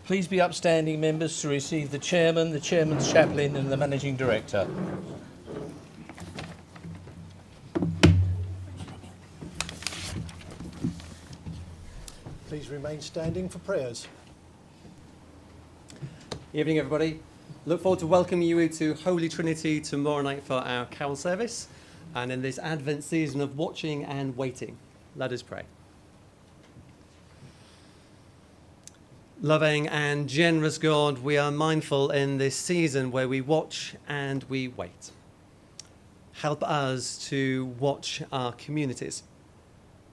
Please be upstanding, members, to receive the chairman, the chairman's chaplain and the managing director. Please remain standing for prayers. Evening, everybody. Look forward to welcoming you to Holy Trinity tomorrow night for our carol service and in this Advent season of watching and waiting. Let us pray. Loving and generous God, we are mindful in this season where we watch and we wait. Help us to watch our communities,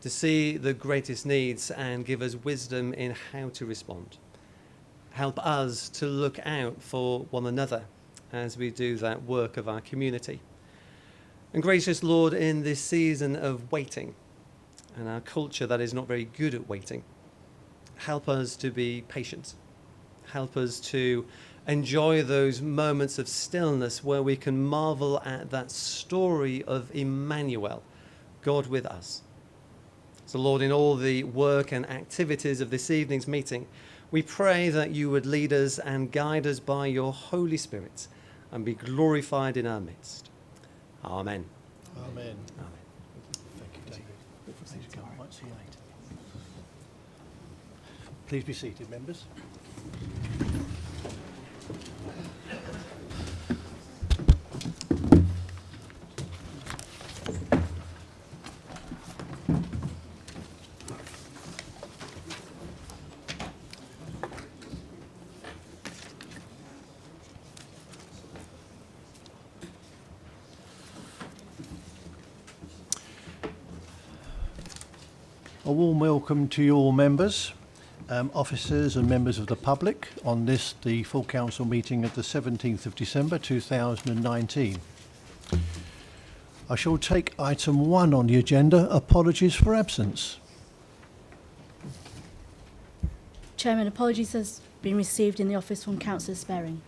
to see the greatest needs and give us wisdom in how to respond. Help us to look out for one another as we do that work of our community. And gracious Lord, in this season of waiting and our culture that is not very good at waiting, help us to be patient. Help us to enjoy those moments of stillness where we can marvel at that story of Emmanuel, God with us. So Lord, in all the work and activities of this evening's meeting, we pray that you would lead us and guide us by your Holy Spirit and be glorified in our midst. Amen. Amen. Amen. Thank you, David. Please come. Might see you later. Please be seated, members. A warm welcome to you all members, officers and members of the public on this, the full council meeting of the 17th of December 2019. I shall take item 1 on the agenda, apologies for absence. Chairman, apologies has been received in the office from Councillor Sperring.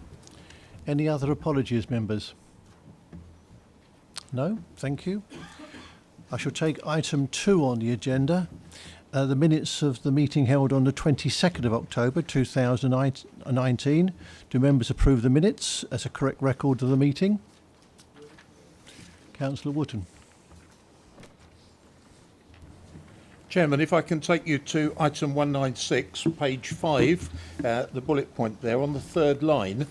Any other apologies, members? No? Thank you. I shall take item 2 on the agenda, the minutes of the meeting held on the 22nd of October 2019. Do members approve the minutes as a correct record of the meeting? Councillor Wootton. Chairman, if I can take you to item 196, page 5, the bullet point there on the third line.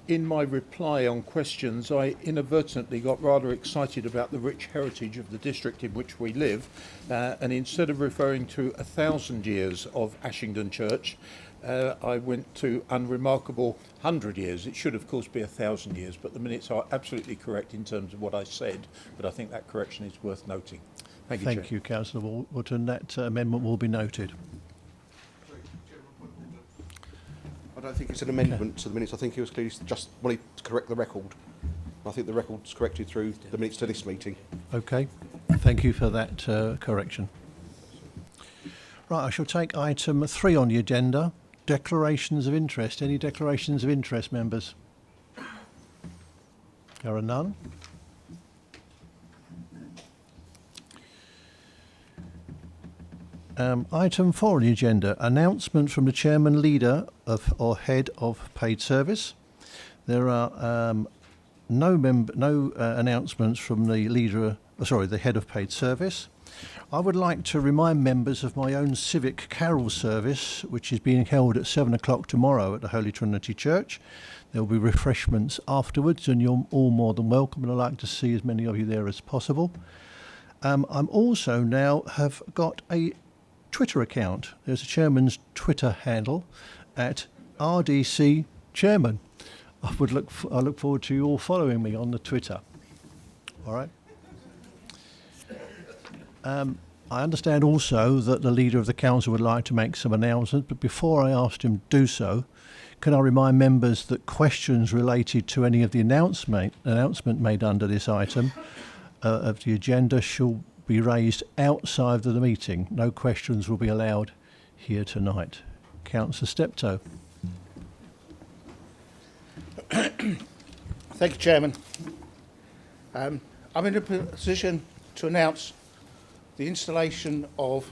In my reply on questions, I inadvertently got rather excited about the rich heritage of the district in which we live, and instead of referring to 1,000 years of Ashington Church, I went to unremarkable 100 years. It should, of course, be 1,000 years, but the minutes are absolutely correct in terms of what I said, but I think that correction is worth noting. Thank you, Chair. Thank you, Councillor Wootton. That amendment will be noted. I don't think it's an amendment to the minutes. I think he was clearly just wanted to correct the record. I think the record's corrected through the minutes to this meeting. Okay, thank you for that correction. Right, I shall take item 3 on the agenda, declarations of interest. Any declarations of interest, members? There are none. Item 4 on the agenda, announcement from the chairman, leader of or head of paid service. There are no announcements from the leader, the head of paid service. I would like to remind members of my own civic carol service, which is being held at 7 o'clock tomorrow at the Holy Trinity Church. There will be refreshments afterwards, and you're all more than welcome, and I'd like to see as many of you there as possible. I'm also now have got a Twitter account. There's a chairman's Twitter handle at RDC Chairman. I look forward to you all following me on the Twitter. All right. I understand also that the leader of the council would like to make some announcements, but before I ask him to do so, can I remind members that questions related to any of the announcement made under this item of the agenda shall be raised outside of the meeting. No questions will be allowed here tonight. Councillor Steptoe. Thank you, Chairman. I'm in a position to announce the installation of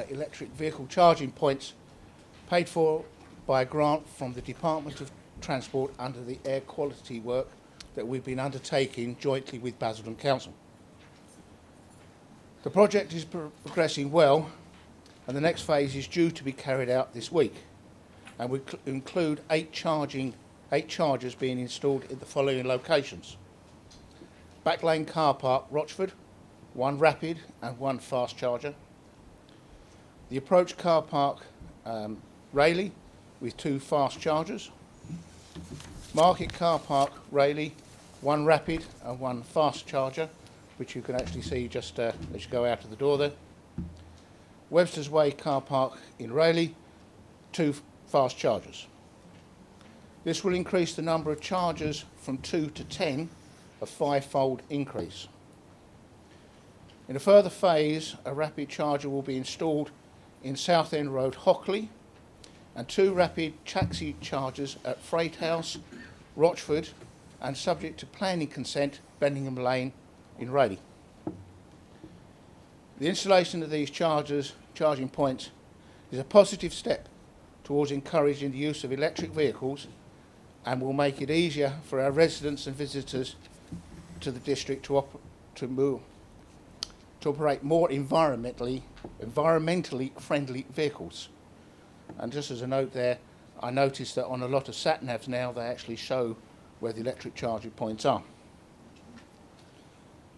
electric vehicle charging points paid for by a grant from the Department of Transport under the air quality work that we've been undertaking jointly with Basildon Council. The project is progressing well, and the next phase is due to be carried out this week, and will include 8 chargers being installed in the following locations: Backlane Car Park, Rochford, 1 rapid and 1 fast charger; the Approach Car Park, Rayleigh, with 2 fast chargers; Market Car Park, Rayleigh, 1 rapid and 1 fast charger, which you can actually see just as you go out of the door there; Webster's Way Car Park in Rayleigh, 2 fast chargers. This will increase the number of chargers from 2 to 10, a 5-fold increase. In a further phase, a rapid charger will be installed in Southend Road, Hockley, and 2 rapid taxi chargers at Freight House, Rochford, and subject to planning consent, Benningham Lane in Rayleigh. The installation of these charging points is a positive step towards encouraging the use of electric vehicles and will make it easier for our residents and visitors to the district to operate more environmentally friendly vehicles. And just as a note there, I noticed that on a lot of sat-navs now they actually show where the electric charging points are.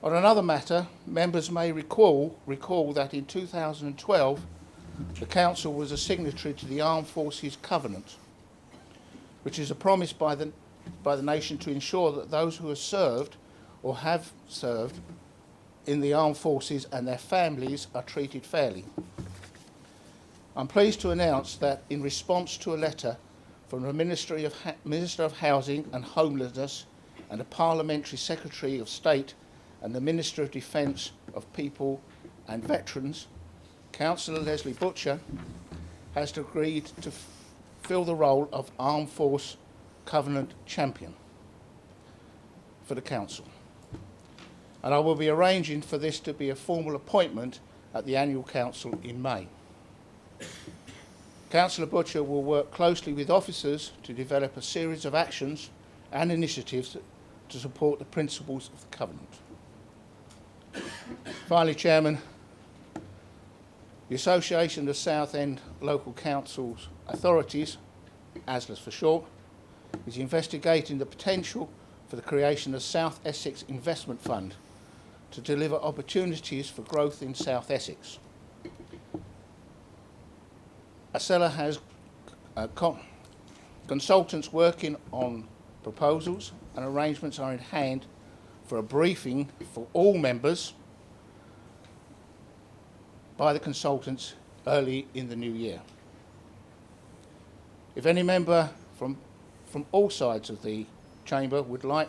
On another matter, members may recall that in 2012 the Council was a signatory to the Armed Forces Covenant, which is a promise by the nation to ensure that those who have served or have served in the armed forces and their families are treated fairly. I'm pleased to announce that in response to a letter from the Minister of Housing and Homelessness and the Parliamentary Secretary of State and the Minister of Defence of People and Veterans, Councillor Leslie Butcher has agreed to fill the role of Armed Force Covenant Champion for the Council. And I will be arranging for this to be a formal appointment at the annual council in May. Councillor Butcher will work closely with officers to develop a series of actions and initiatives to support the principles of the Covenant. Finally, Chairman, the Association of Southend Local Councils Authorities, ASLAs for short, is investigating the potential for the creation of South Essex Investment Fund to deliver opportunities for growth in South Essex. ASLA has consultants working on proposals, and arrangements are in hand for a briefing for all members by the consultants early in the new year. If any member from all sides of the chamber would like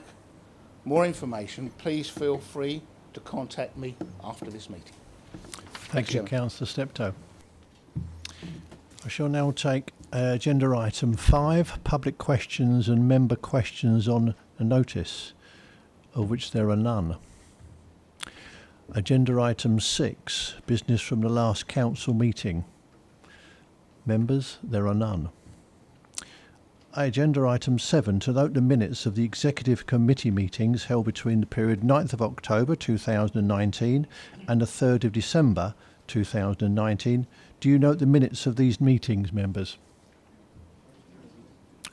more information, please feel free to contact me after this meeting. Thank you, Councillor Steptoe. I shall now take agenda item 5, public questions and member questions on a notice, of which there are none. Agenda item 6, business from the last council meeting. Members, there are none. Agenda item 7, to note the minutes of the executive committee meetings held between the period 9th of October 2019 and the 3rd of December 2019. Do you note the minutes of these meetings, members?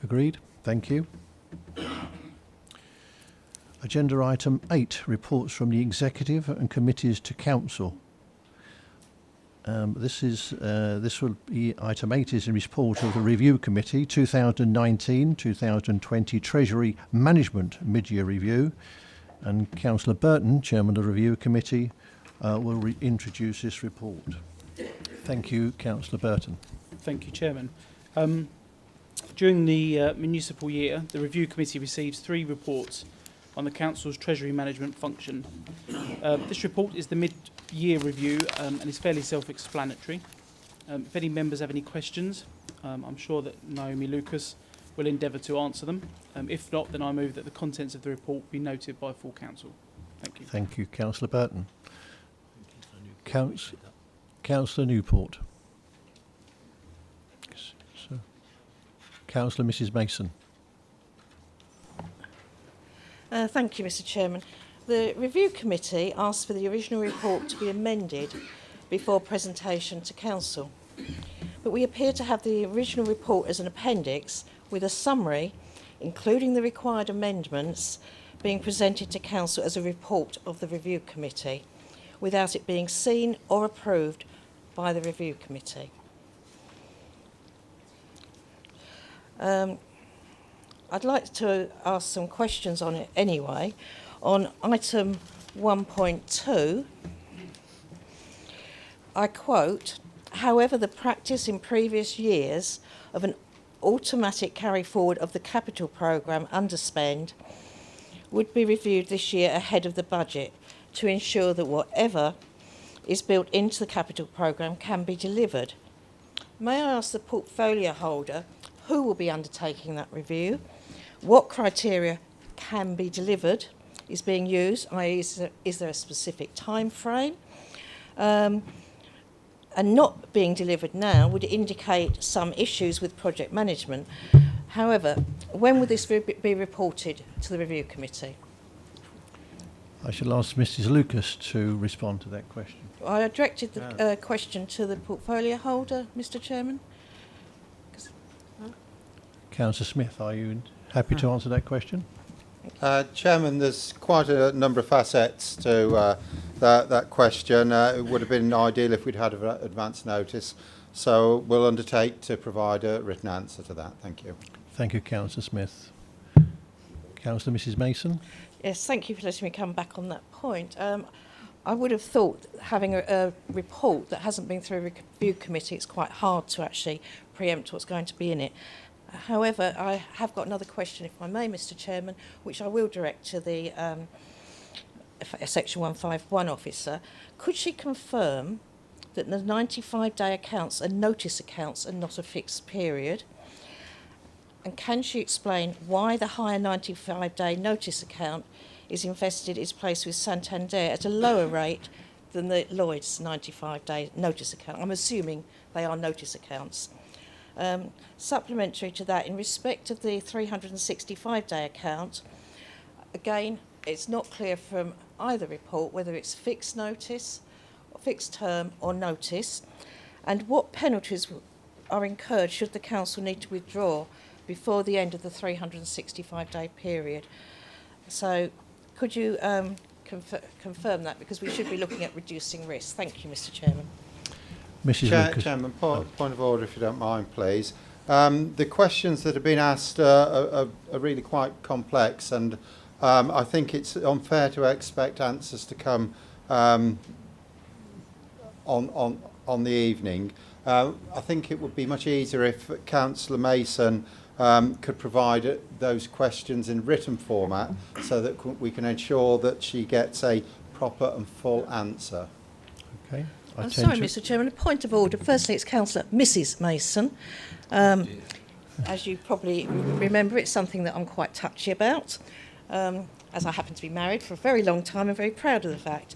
Agreed? Thank you. Agenda item 8, reports from the executive and committees to council. This will be item 8 is in report of the review committee 2019-2020 Treasury Management mid-year review, and Councillor Burton, chairman of the review committee, will introduce this report. Thank you, Councillor Burton. Thank you, Chairman. During the municipal year, the review committee receives 3 reports on the council's treasury management function. This report is the mid-year review and is fairly self-explanatory. If any members have any questions, I'm sure that Naomi Lucas will endeavour to answer them. If not, then I move that the contents of the report be noted by full council. Thank you. Thank you, Councillor Burton. Councillor Newport. Councillor Mrs Mason. Thank you, Mr Chairman. The Review Committee asked for the original report to be amended before presentation to Council. But we appear to have the original report as an appendix with a summary, including the required amendments, being presented to Council as a report of the Review Committee, without it being seen or approved by the Review Committee. I'd like to ask some questions on it anyway. On item 1.2, I quote, "However, the practice in previous years of an automatic carry forward of the capital programme underspend would be reviewed this year ahead of the budget to ensure that whatever is built into the capital programme can be delivered." May I ask the portfolio holder who will be undertaking that review, what criteria can be delivered is being used, i.e. is there a specific time frame, and not being delivered now would indicate some issues with project management. However, when will this be reported to the Review Committee? I shall ask Mrs Lucas to respond to that question. I directed the question to the portfolio holder, Mr Chairman. Councillor Smith, are you happy to answer that question? Chairman, there's quite a number of facets to that question. It would have been ideal if we'd had advance notice, so we'll undertake to provide a written answer to that. Thank you. Thank you, Councillor Smith. Councillor Mrs Mason. Yes, thank you for letting me come back on that point. I would have thought having a report that hasn't been through a review committee, it's quite hard to actually preempt what's going to be in it. However, I have got another question, if I may, Mr Chairman, which I will direct to the Section 151 officer. Could she confirm that the 95-day accounts are notice accounts and not a fixed period? And can she explain why the higher 95-day notice account is placed with Santander at a lower rate than the Lloyds 95-day notice account? I'm assuming they are notice accounts. Supplementary to that, in respect of the 365-day account, again, it's not clear from either report whether it's fixed notice, fixed term or notice, and what penalties are incurred should the council need to withdraw before the end of the 365-day period. So could you confirm that, because we should be looking at reducing risk. Thank you, Mr Chairman. Mrs Lucas. Chairman, point of order, if you don't mind, please. The questions that have been asked are really quite complex, and I think it's unfair to expect answers to come on the evening. I think it would be much easier if Councillor Mason could provide those questions in written format so that we can ensure that she gets a proper and full answer. Okay. I'm sorry, Mr Chairman, a point of order. Firstly, it's Councillor Mrs Mason. As you probably remember, it's something that I'm quite touchy about, as I happen to be married for a very long time and very proud of the fact.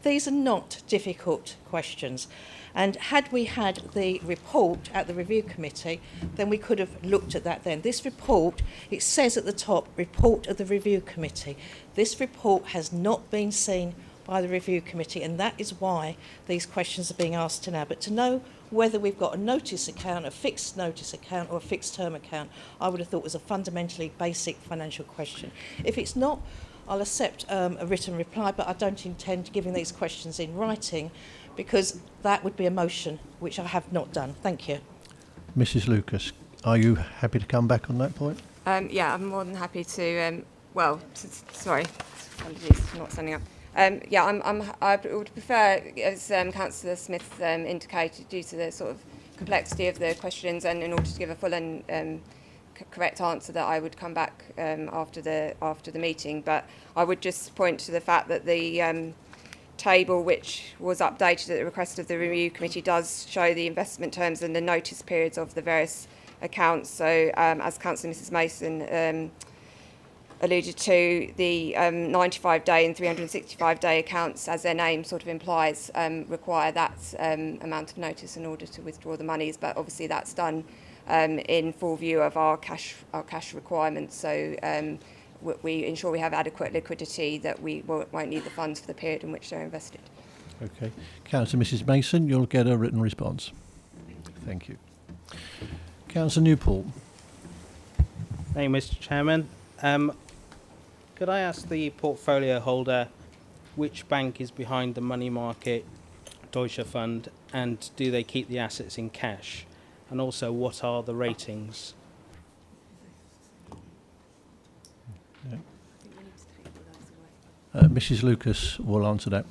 These are not difficult questions. And had we had the report at the review committee, then we could have looked at that then. This report, it says at the top, report of the review committee. This report has not been seen by the review committee, and that is why these questions are being asked now. But to know whether we've got a notice account, a fixed notice account or a fixed term account, I would have thought was a fundamentally basic financial question. If it's not, I'll accept a written reply, but I don't intend giving these questions in writing, because that would be a motion, which I have not done. Thank you. Mrs Lucas, are you happy to come back on that point? Yeah, I'm more than happy to. Sorry, apologies for not standing up. I would prefer, as Councillor Smith indicated, due to the sort of complexity of the questions, and in order to give a full and correct answer, that I would come back after the meeting. But I would just point to the fact that the table, which was updated at the request of the review committee, does show the investment terms and the notice periods of the various accounts. So, as Councillor Mrs Mason alluded to, the 95-day and 365-day accounts, as their name sort of implies, require that amount of notice in order to withdraw the monies. But obviously that's done in full view of our cash requirements. So we ensure we have adequate liquidity, that we won't need the funds for the period in which they're invested. Okay. Councillor Mrs Mason, you'll get a written response. Thank you. Councillor Newport. Thank you, Mr. Chairman. Could I ask the portfolio holder which bank is behind the money market Deutsche Fund, and do they keep the assets in cash? And also, what are the ratings? Mrs Lucas will answer that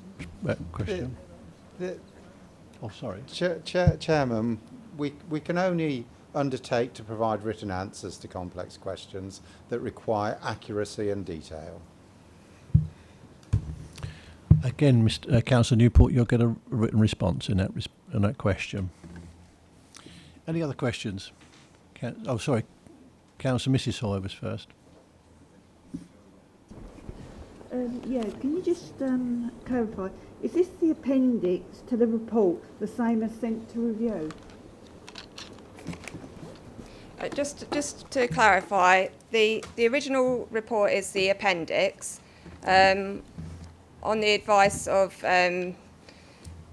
question. Oh, sorry. Chairman, we can only undertake to provide written answers to complex questions that require accuracy and detail. Again, Councillor Newport, you'll get a written response in that question. Any other questions? Sorry, Councillor Mrs Hoy was first. Yeah, can you just clarify, is this the appendix to the report, the same as sent to review? Just to clarify, the original report is the appendix. On the advice of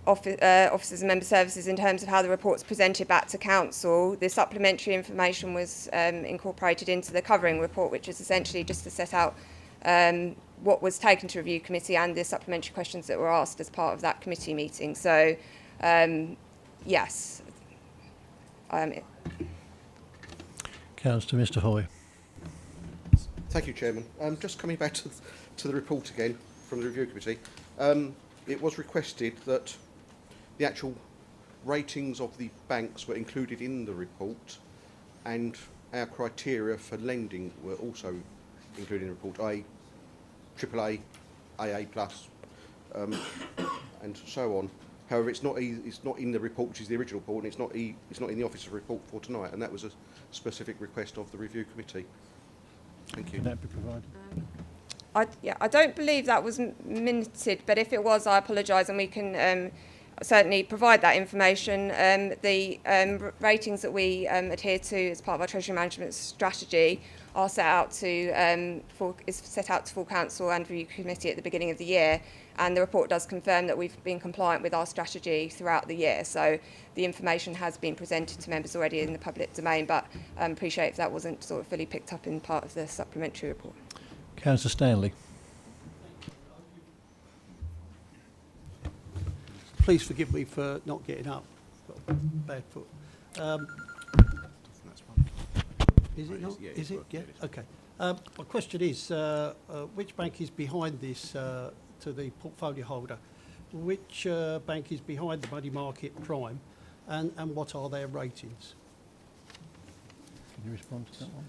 officers and member services in terms of how the report's presented back to council, the supplementary information was incorporated into the covering report, which is essentially just to set out what was taken to review committee and the supplementary questions that were asked as part of that committee meeting. So, yes. Councillor Mr Hoy. Thank you, Chairman. Just coming back to the report again from the review committee, it was requested that the actual ratings of the banks were included in the report, and our criteria for lending were also included in the report, i.e. AAA, AA+, and so on. However, it's not in the report, which is the original report, and it's not in the officer's report for tonight, and that was a specific request of the review committee. Thank you. Can that be provided? I don't believe that was minuted, but if it was, I apologise, and we can certainly provide that information. The ratings that we adhere to as part of our treasury management strategy are set out to full council and review committee at the beginning of the year, and the report does confirm that we've been compliant with our strategy throughout the year. So the information has been presented to members already in the public domain, but appreciate if that wasn't sort of fully picked up in part of the supplementary report. Councillor Stanley. Please forgive me for not getting up. Got a bad foot. Is it not? Is it? Yeah. Okay. My question is, which bank is behind this to the portfolio holder? Which bank is behind the money market prime, and what are their ratings? Can you respond to that one?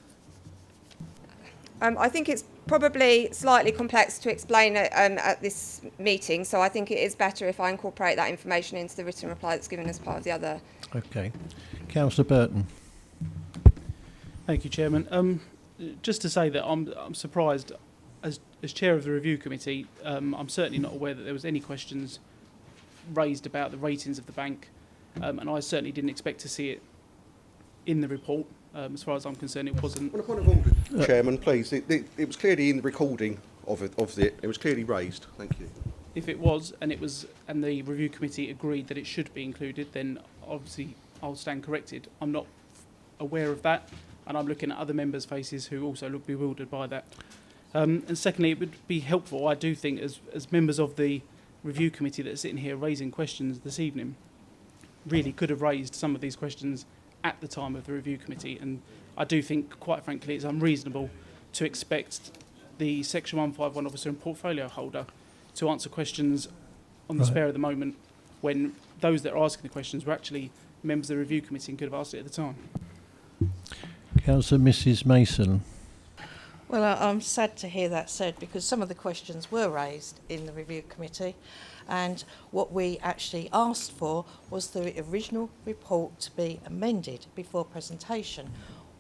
I think it's probably slightly complex to explain at this meeting, so I think it is better if I incorporate that information into the written reply that's given as part of the other. Okay. Councillor Burton. Thank you, Chairman. Just to say that I'm surprised, as chair of the review committee, I'm certainly not aware that there was any questions raised about the ratings of the bank, and I certainly didn't expect to see it in the report. As far as I'm concerned, it wasn't. On a point of order, Chairman, please. It was clearly in the recording of it. It was clearly raised. Thank you. If it was, and the review committee agreed that it should be included, then obviously I'll stand corrected. I'm not aware of that, and I'm looking at other members' faces who also look bewildered by that. And secondly, it would be helpful, I do think, as members of the review committee that are sitting here raising questions this evening, really could have raised some of these questions at the time of the review committee, and I do think, quite frankly, it's unreasonable to expect the Section 151 officer and portfolio holder to answer questions on the spare of the moment when those that are asking the questions were actually members of the review committee and could have asked it at the time. Councillor Mrs Mason. Well, I'm sad to hear that said, because some of the questions were raised in the review committee, and what we actually asked for was the original report to be amended before presentation.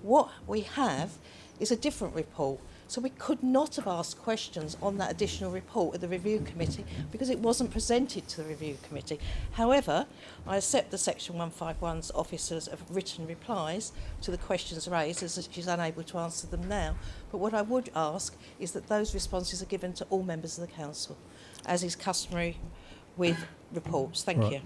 What we have is a different report, So we could not have asked questions on that additional report at the review committee because it wasn't presented to the review committee. However, I accept the Section 151's officers of written replies to the questions raised, as she's unable to answer them now. But what I would ask is that those responses are given to all members of the council, as is customary with reports. Thank you.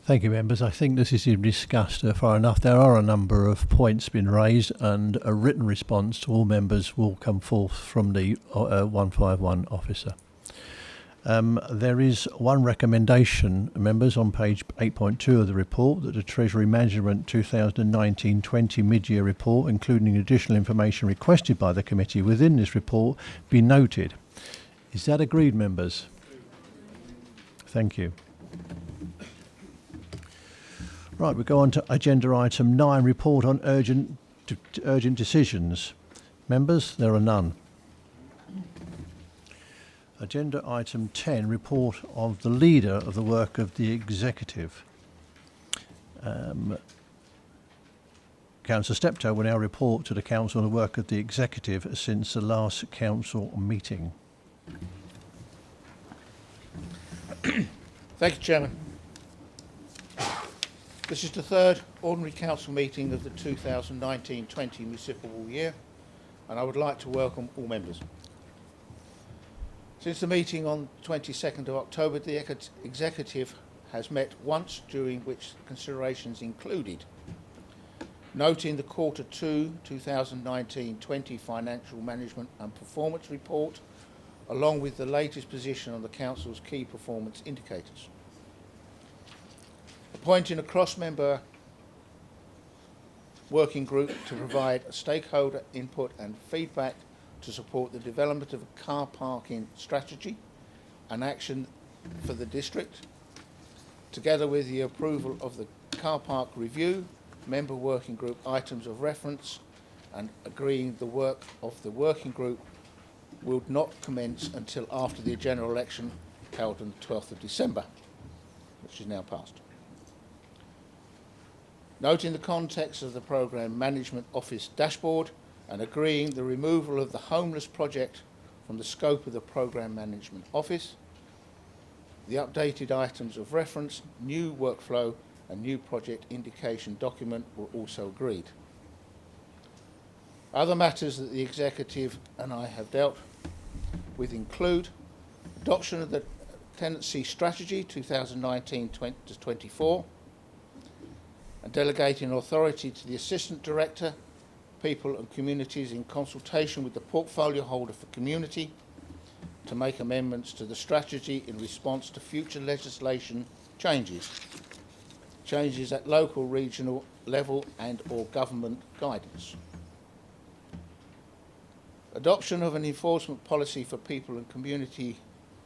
Thank you, members. I think this has been discussed far enough. There are a number of points been raised, and a written response to all members will come forth from the 151 officer. There is one recommendation, members, on page 8.2 of the report, that the Treasury Management 2019-20 mid-year report, including additional information requested by the committee within this report, be noted. Is that agreed, members? Thank you. Right, we go on to agenda item 9, report on urgent decisions. Members, there are none. Agenda item 10, report of the leader of the work of the executive. Councillor Steptoe will now report to the council on the work of the executive since the last council meeting. Thank you, Chairman. This is the third ordinary council meeting of the 2019-20 municipal year, and I would like to welcome all members. Since the meeting on 22nd of October, the executive has met once, during which considerations included noting the Q2 2019-20 financial management and performance report, along with the latest position on the council's key performance indicators. Appointing a cross-member working group to provide stakeholder input and feedback to support the development of a car parking strategy and action for the district, together with the approval of the car park review, member working group items of reference, and agreeing the work of the working group will not commence until after the general election held on the 12th of December, which is now passed. Noting the context of the Programme Management Office dashboard and agreeing the removal of the homeless project from the scope of the Programme Management Office, the updated items of reference, new workflow and new project indication document were also agreed. Other matters that the Executive and I have dealt with include adoption of the Tenancy Strategy 2019-24, and delegating authority to the Assistant Director, People and Communities, in consultation with the portfolio holder for community, to make amendments to the strategy in response to future legislation changes at local, regional level and or government guidance. Adoption of an enforcement policy for People and Community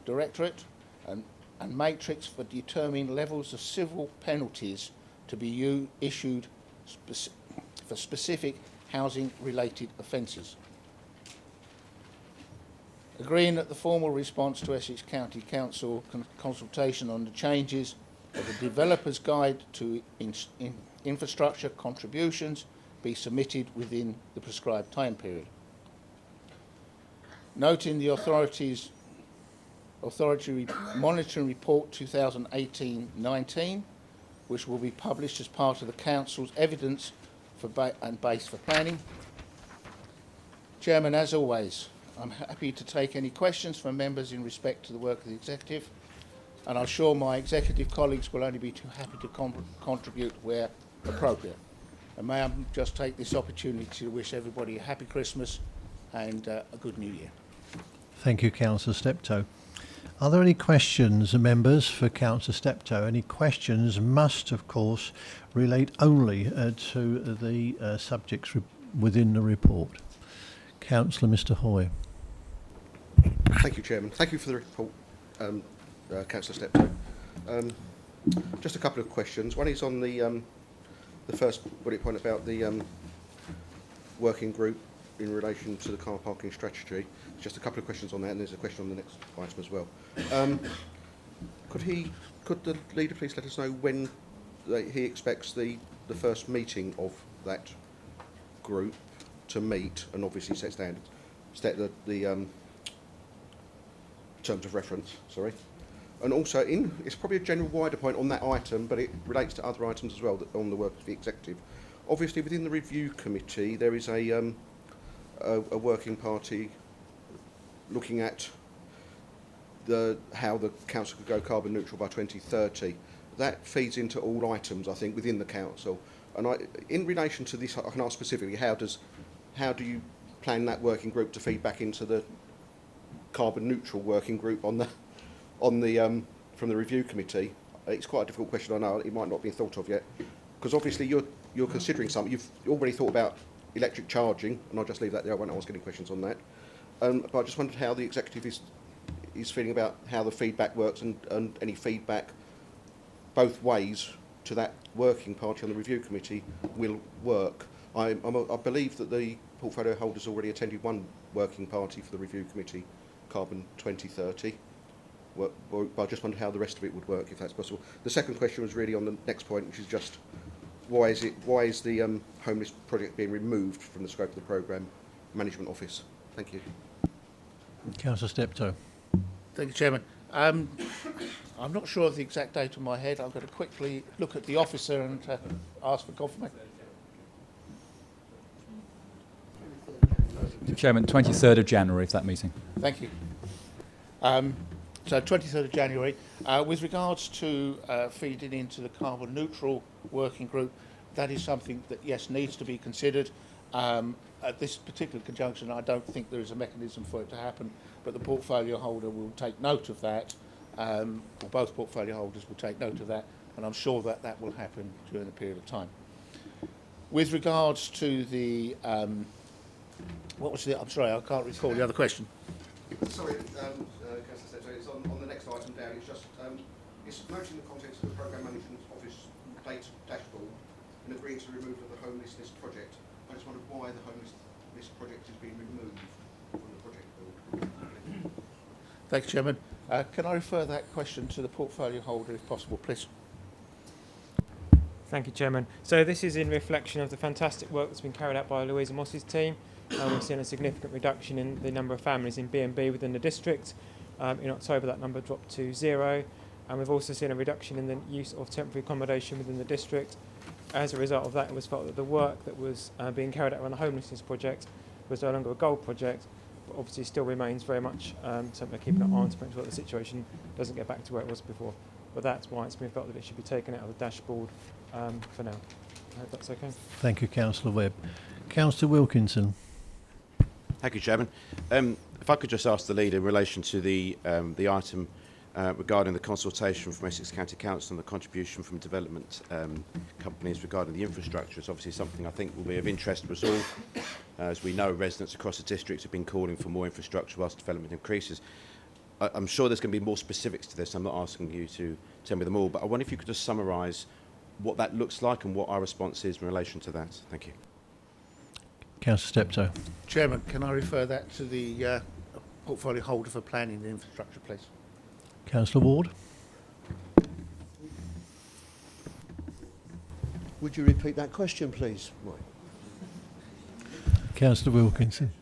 Directorate and matrix for determining levels of civil penalties to be issued for specific housing-related offences. Agreeing that the formal response to Essex County Council consultation on the changes of the Developer's Guide to infrastructure contributions be submitted within the prescribed time period. Noting the Authority Monitoring Report 2018-19, which will be published as part of the Council's evidence and base for planning. Chairman, as always, I'm happy to take any questions from members in respect to the work of the Executive, and I'm sure my Executive colleagues will only be too happy to contribute where appropriate. And may I just take this opportunity to wish everybody a happy Christmas and a good New Year. Thank you, Councillor Steptoe. Are there any questions, members, for Councillor Steptoe? Any questions must, of course, relate only to the subjects within the report. Councillor Mr Hoy. Thank you, Chairman. Thank you for the report, Councillor Steptoe. Just a couple of questions. One is on the first bullet point about the working group in relation to the car parking strategy. Just a couple of questions on that, and there's a question on the next item as well. Could the leader please let us know when he expects the first meeting of that group to meet and obviously set standards? terms of reference. Sorry. And also, it's probably a general wider point on that item, but it relates to other items as well that on the work of the executive. Obviously, within the review committee, there is a working party looking at how the council could go carbon neutral by 2030. That feeds into all items, I think, within the council. And in relation to this, I can ask specifically, how do you plan that working group to feed back into the carbon neutral working group from the review committee? It's quite a difficult question, I know. It might not be thought of yet, because obviously you're considering something. You've already thought about electric charging, and I'll just leave that there. I won't ask any questions on that. But I just wondered how the executive is feeling about how the feedback works, and any feedback both ways to that working party on the review committee will work. I believe that the portfolio holders already attended one working party for the review committee, Carbon 2030. But I just wondered how the rest of it would work, if that's possible. The second question was really on the next point, which is just why is the homeless project being removed from the scope of the programme management office? Thank you. Councillor Steptoe. Thank you, Chairman. I'm not sure of the exact date on my head. I'm going to quickly look at the officer and ask for confirmation. Chairman, 23rd of January, if that meeting. Thank you. So 23rd of January. With regards to feeding into the carbon neutral working group, that is something that, yes, needs to be considered. At this particular conjunction, I don't think there is a mechanism for it to happen, but the portfolio holder will take note of that, or both portfolio holders will take note of that, and I'm sure that that will happen during a period of time. With regards to the, what was the, I'm sorry, I can't recall the other question. Sorry, it's on the next item down. It's just it's noting the contents of the programme management office data dashboard and agreeing to the removal of the homelessness project. I just wondered why the homelessness project is being removed from the project build. Thank you, Chairman. Can I refer that question to the portfolio holder, if possible, please? Thank you, Chairman. So this is in reflection of the fantastic work that's been carried out by Louisa Moss's team. We've seen a significant reduction in the number of families in B&B within the district. In October, that number dropped to 0. And we've also seen a reduction in the use of temporary accommodation within the district. As a result of that, it was felt that the work that was being carried out around the homelessness project was no longer a gold project, but obviously still remains very much something we're keeping an eye on to make sure that the situation doesn't get back to where it was before. But that's why it's been felt that it should be taken out of the dashboard for now. I hope that's okay. Thank you, Councillor Webb. Councillor Wilkinson. Thank you, Chairman. If I could just ask the leader in relation to the item regarding the consultation from Essex County Council and the contribution from development companies regarding the infrastructure is obviously something I think will be of interest to us all. As we know, residents across the district have been calling for more infrastructure whilst development increases. I'm sure there's going to be more specifics to this. I'm not asking you to tell me them all, but I wonder if you could just summarise what that looks like and what our response is in relation to that. Thank you. Councillor Steptoe. Chairman, can I refer that to the portfolio holder for planning and infrastructure, please? Councillor Ward. Would you repeat that question, please? Right. Councillor Wilkinson.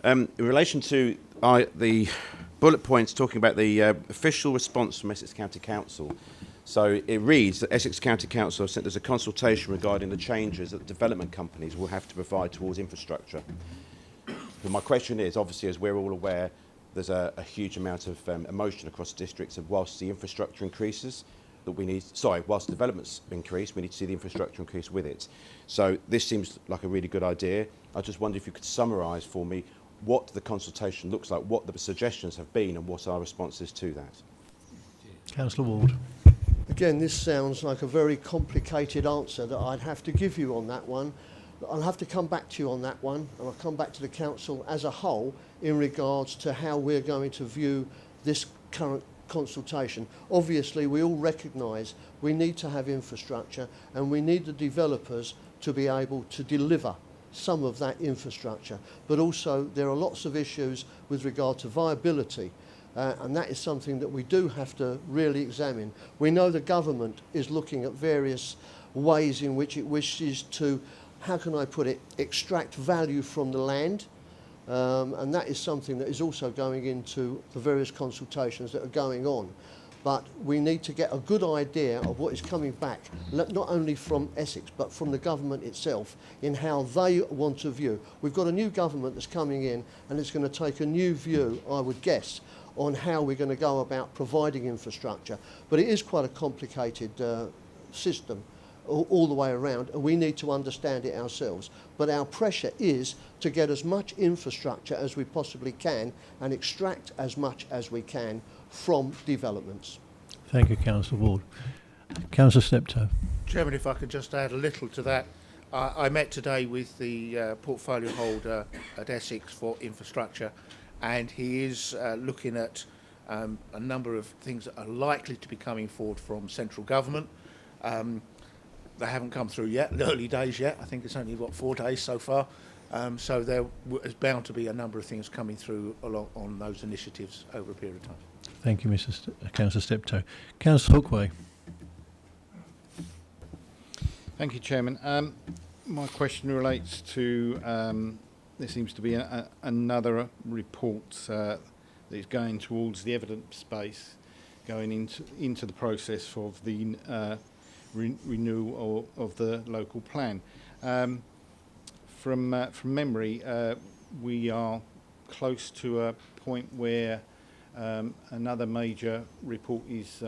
In relation to the bullet points talking about the official response from Essex County Council, so it reads that Essex County Council has sent us a consultation regarding the changes that development companies will have to provide towards infrastructure. But my question is, obviously, as we're all aware, there's a huge amount of emotion across the districts, and whilst the infrastructure increases, whilst developments increase, we need to see the infrastructure increase with it. So this seems like a really good idea. I just wonder if you could summarise for me what the consultation looks like, what the suggestions have been, and what our response is to that. Councillor Ward. Again, this sounds like a very complicated answer that I'd have to give you on that one. I'll have to come back to you on that one, and I'll come back to the council as a whole in regards to how we're going to view this current consultation. Obviously, we all recognise we need to have infrastructure, and we need the developers to be able to deliver some of that infrastructure. But also, there are lots of issues with regard to viability, and that is something that we do have to really examine. We know the government is looking at various ways in which it wishes to how can I put it, extract value from the land. And that is something that is also going into the various consultations that are going on. But we need to get a good idea of what is coming back, not only from Essex, but from the government itself, in how they want to view. We've got a new government that's coming in, and it's going to take a new view, I would guess, on how we're going to go about providing infrastructure. But it is quite a complicated system all the way around, and we need to understand it ourselves. But our pressure is to get as much infrastructure as we possibly can and extract as much as we can from developments. Thank you, Councillor Ward. Councillor Steptoe. Chairman, if I could just add a little to that. I met today with the portfolio holder at Essex for infrastructure, and he is looking at a number of things that are likely to be coming forward from central government. They haven't come through yet, early days yet. I think it's only, 4 days so far. So there is bound to be a number of things coming through along on those initiatives over a period of time. Thank you, Councillor Steptoe. Councillor Hookway. Thank you, Chairman. My question relates to, there seems to be another report that is going towards the evidence base, going into the process of the renewal of the local plan. From memory, we are close to a point where another major report is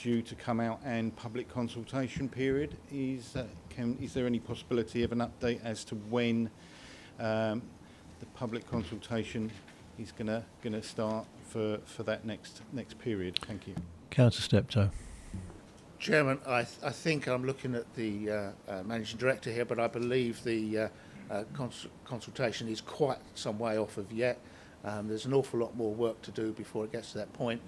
due to come out, and public consultation period is. Is there any possibility of an update as to when the public consultation is going to start for that next period? Thank you. Councillor Steptoe. Chairman, I think I'm looking at the Managing Director here, but I believe the consultation is quite some way off of yet. There's an awful lot more work to do before it gets to that point.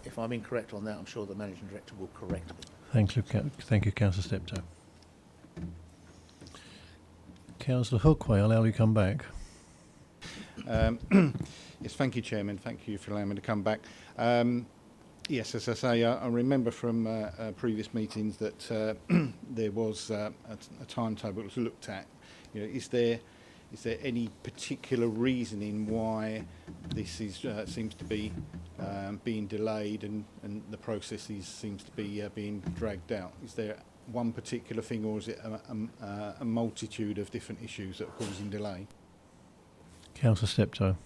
If I'm incorrect on that, I'm sure the Managing Director will correct me. Thank you, Councillor Steptoe. Councillor Hookway, I'll allow you to come back. Yes, thank you, Chairman. Thank you for allowing me to come back. Yes, as I say, I remember from previous meetings that there was a timetable that was looked at. You know, is there any particular reasoning why this is seems to be being delayed and the process seems to be being dragged out? Is there one particular thing, or is it a multitude of different issues that are causing delay? Councillor Steptoe.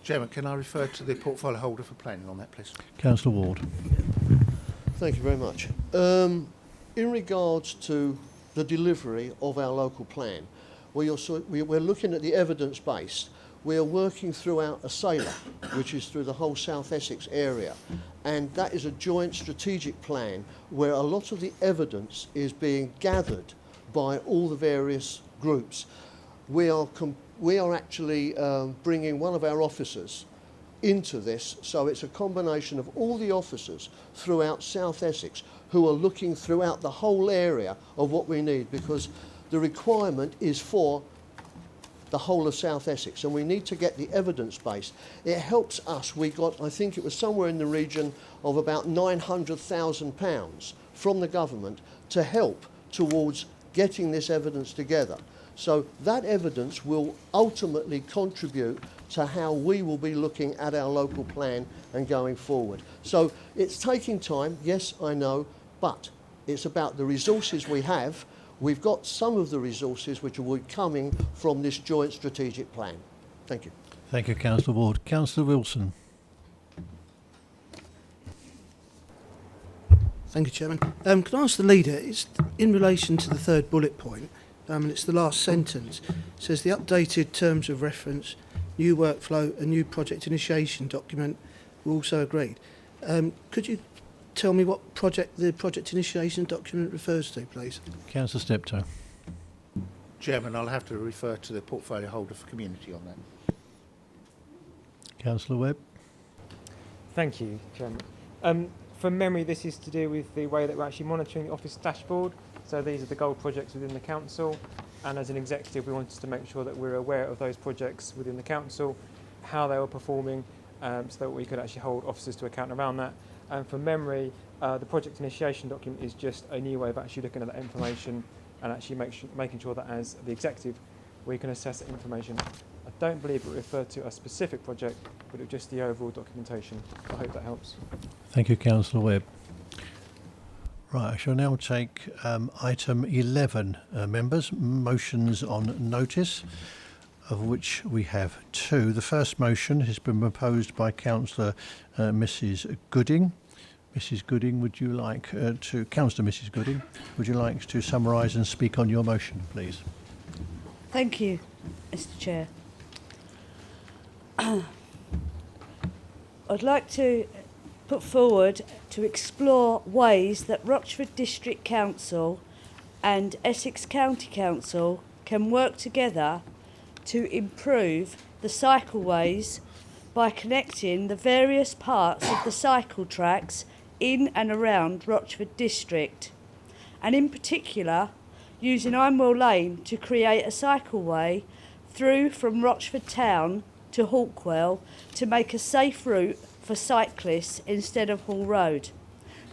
Chairman, can I refer to the portfolio holder for planning on that, please? Councillor Ward. Thank you very much. In regards to the delivery of our local plan, we're looking at the evidence base. We are working throughout a SAILA, which is through the whole South Essex area, and that is a joint strategic plan where a lot of the evidence is being gathered by all the various groups. We are actually bringing one of our officers into this, so it's a combination of all the officers throughout South Essex who are looking throughout the whole area of what we need, because the requirement is for the whole of South Essex, and we need to get the evidence base. It helps us. We got, I think it was somewhere in the region of about £900,000 from the government to help towards getting this evidence together. So that evidence will ultimately contribute to how we will be looking at our local plan and going forward. So it's taking time, yes, I know, but it's about the resources we have. We've got some of the resources which are coming from this joint strategic plan. Thank you. Thank you, Councillor Ward. Councillor Wilson. Thank you, Chairman. Can I ask the leader, it's in relation to the third bullet point, and it's the last sentence. It says the updated terms of reference, new workflow and new project initiation document were also agreed. Could you tell me what the project initiation document refers to, please? Councillor Steptoe. Chairman, I'll have to refer to the portfolio holder for community on that. Councillor Webb. Thank you, Chairman. From memory, this is to do with the way that we're actually monitoring the office dashboard. So these are the gold projects within the council, and as an executive, we wanted to make sure that we're aware of those projects within the council, how they were performing, so that we could actually hold officers to account around that. And from memory, the project initiation document is just a new way of actually looking at that information and actually making sure that as the executive we can assess that information. I don't believe it referred to a specific project, but it was just the overall documentation. I hope that helps. Thank you, Councillor Webb. Right, I shall now take item 11, members, motions on notice, of which we have two. The first motion has been proposed by Councillor Mrs Gooding. Mrs Gooding, would you like to, Councillor Mrs Gooding, would you like to summarise and speak on your motion, please? Thank you, Mr Chair. I'd like to put forward to explore ways that Rochford District Council and Essex County Council can work together to improve the cycleways by connecting the various parts of the cycle tracks in and around Rochford District, and in particular using Imewell Lane to create a cycleway through from Rochford Town to Hawkwell to make a safe route for cyclists instead of Hall Road,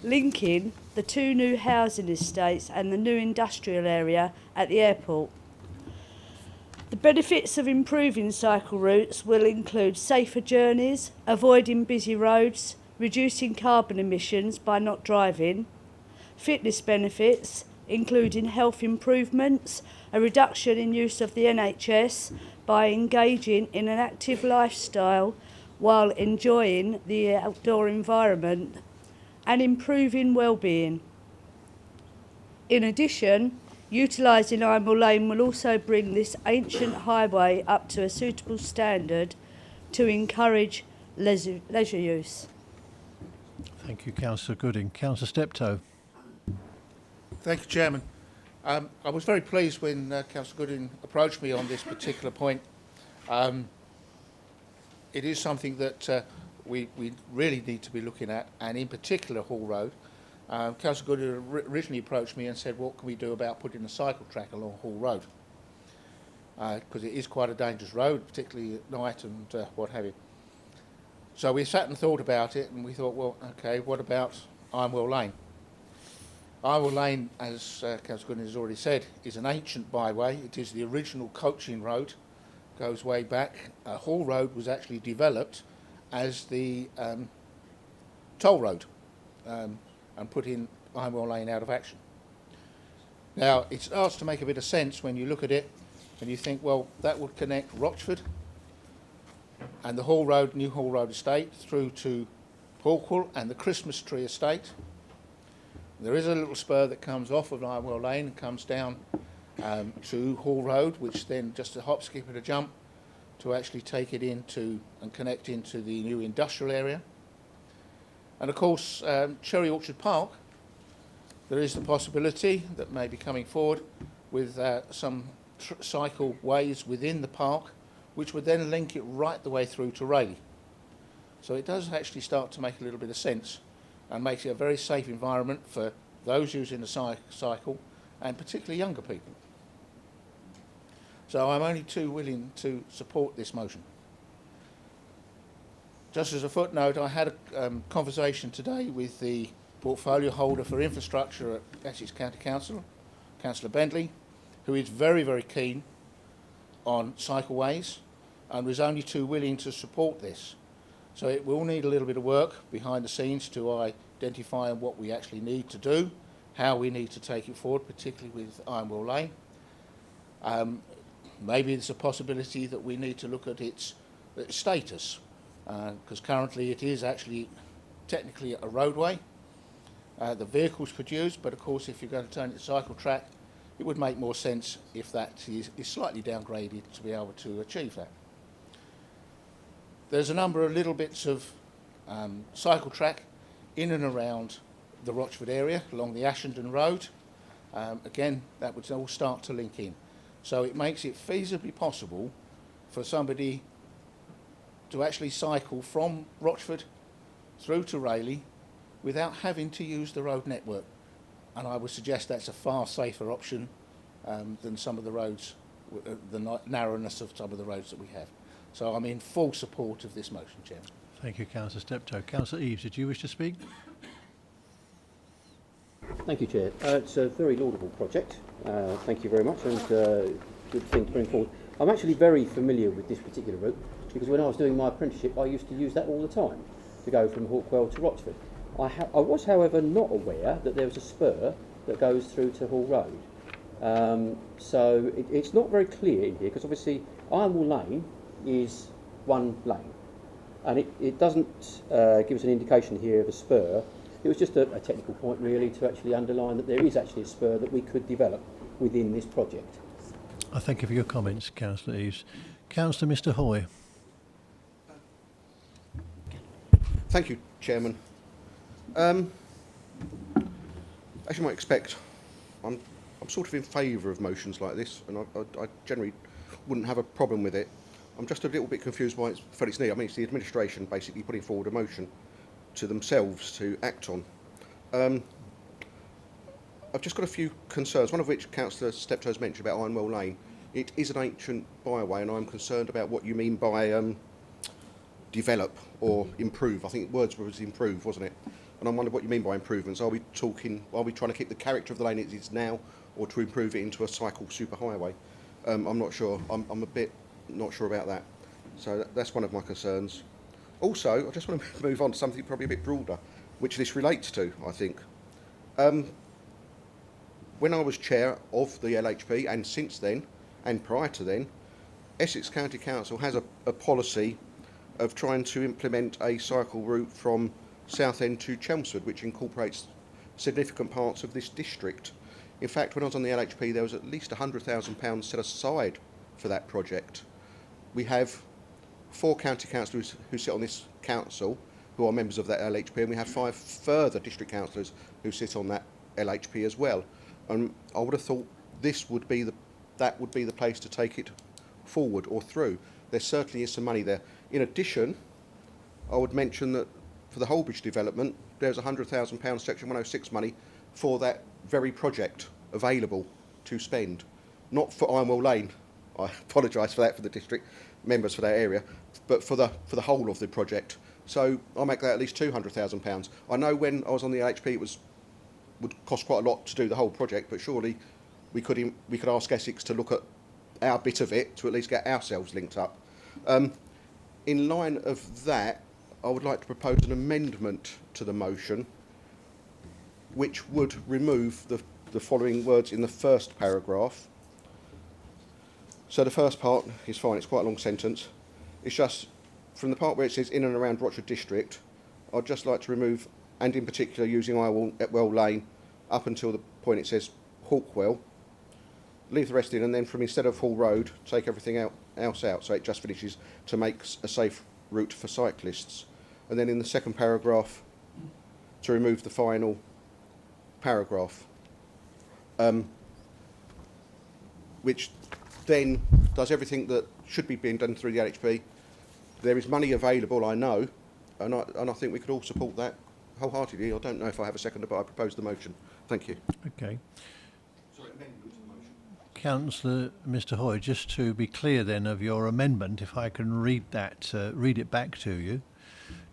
linking the two new housing estates and the new industrial area at the airport. The benefits of improving cycle routes will include safer journeys, avoiding busy roads, reducing carbon emissions by not driving, fitness benefits including health improvements, a reduction in use of the NHS by engaging in an active lifestyle while enjoying the outdoor environment, and improving well-being. In addition, utilising Imewell Lane will also bring this ancient highway up to a suitable standard to encourage leisure use. Thank you, Councillor Gooding. Councillor Steptoe. Thank you, Chairman. I was very pleased when Councillor Gooding approached me on this particular point. It is something that we really need to be looking at, and in particular Hall Road. Councillor Gooding originally approached me and said, what can we do about putting a cycle track along Hall Road? Because it is quite a dangerous road, particularly at night and what have you. So we sat and thought about it, and we thought, well, okay, what about Imewell Lane? Imewell Lane, as Councillor Gooding has already said, is an ancient byway. It is the original coaching road, goes way back. Hall Road was actually developed as the toll road and put in Imewell Lane out of action. Now, it starts to make a bit of sense when you look at it and you think, well, that would connect Rochford and the Hall Road, New Hall Road estate through to Hawkwell and the Christmas Tree estate. There is a little spur that comes off of Imewell Lane and comes down to Hall Road, which then just a hop, skip and a jump to actually take it into and connect into the new industrial area. And of course, Cherry Orchard Park, there is the possibility that may be coming forward with some cycle ways within the park, which would then link it right the way through to Rayleigh. So it does actually start to make a little bit of sense and makes it a very safe environment for those using the cycle and particularly younger people. So I'm only too willing to support this motion. Just as a footnote, I had a conversation today with the portfolio holder for infrastructure at Essex County Council, Councillor Bentley, who is very, very keen on cycleways and was only too willing to support this. So it will need a little bit of work behind the scenes to identify what we actually need to do, how we need to take it forward, particularly with Imewell Lane. Maybe there's a possibility that we need to look at its status, because currently it is actually technically a roadway. The vehicles could use, but of course if you're going to turn it to cycle track, it would make more sense if that is slightly downgraded to be able to achieve that. There's a number of little bits of cycle track in and around the Rochford area, along the Ashenden Road. Again, that would all start to link in. So it makes it feasibly possible for somebody to actually cycle from Rochford through to Rayleigh without having to use the road network. And I would suggest that's a far safer option than some of the roads, the narrowness of some of the roads that we have. So I'm in full support of this motion, Chairman. Thank you, Councillor Steptoe. Councillor Eaves, did you wish to speak? Thank you, Chair. It's a very laudable project. Thank you very much, and good thing to bring forward. I'm actually very familiar with this particular route because when I was doing my apprenticeship, I used to use that all the time to go from Hawkwell to Rochford. I was, however, not aware that there was a spur that goes through to Hall Road. So it's not very clear in here because obviously Ironwall Lane is one lane, and it doesn't give us an indication here of a spur. It was just a technical point really to actually underline that there is actually a spur that we could develop within this project. I thank you for your comments, Councillor Eaves. Councillor Mr Hoy. Thank you, Chairman. As you might expect, I'm sort of in favour of motions like this, and I generally wouldn't have a problem with it. I'm just a little bit confused why it's felt it's needed. I mean, it's the administration basically putting forward a motion to themselves to act on. I've just got a few concerns, one of which Councillor Steptoe's mentioned about Ironwell Lane. It is an ancient byway, and I'm concerned about what you mean by develop or improve. I think words was improve, wasn't it? And I wonder what you mean by improvements. Are we trying to keep the character of the lane as it is now, or to improve it into a cycle superhighway? I'm not sure. I'm a bit not sure about that. So that's one of my concerns. Also, I just want to move on to something probably a bit broader, which this relates to, I think. When I was chair of the LHP, and since then, and prior to then, Essex County Council has a policy of trying to implement a cycle route from Southend to Chelmsford, which incorporates significant parts of this district. In fact, when I was on the LHP, there was at least £100,000 set aside for that project. We have 4 county councillors who sit on this council who are members of that LHP, and we have 5 further district councillors who sit on that LHP as well. And I would have thought this would be that would be the place to take it forward or through. There certainly is some money there. In addition, I would mention that for the Holbridge development, there's £100,000 Section 106 money for that very project available to spend. Not for Ironwell Lane, I apologise for that for the district members for that area, but for the whole of the project. So I'll make that at least £200,000. I know when I was on the LHP it would cost quite a lot to do the whole project, but surely we could ask Essex to look at our bit of it to at least get ourselves linked up. In line of that, I would like to propose an amendment to the motion which would remove the following words in the first paragraph. So the first part is fine, it's quite a long sentence. It's just from the part where it says in and around Rochford District, I'd just like to remove, and in particular using Ironwell Lane up until the point it says Hawkwell, leave the rest in, and then from instead of Hall Road, take everything else out, so it just finishes to make a safe route for cyclists. And then in the second paragraph, to remove the final paragraph, which then does everything that should be being done through the LHP. There is money available, I know, and I think we could all support that wholeheartedly. I don't know if I have a seconder, but I propose the motion. Thank you. Okay. Sorry, amendment to the motion. Councillor Mr Hoy, just to be clear then of your amendment, if I can read it back to you.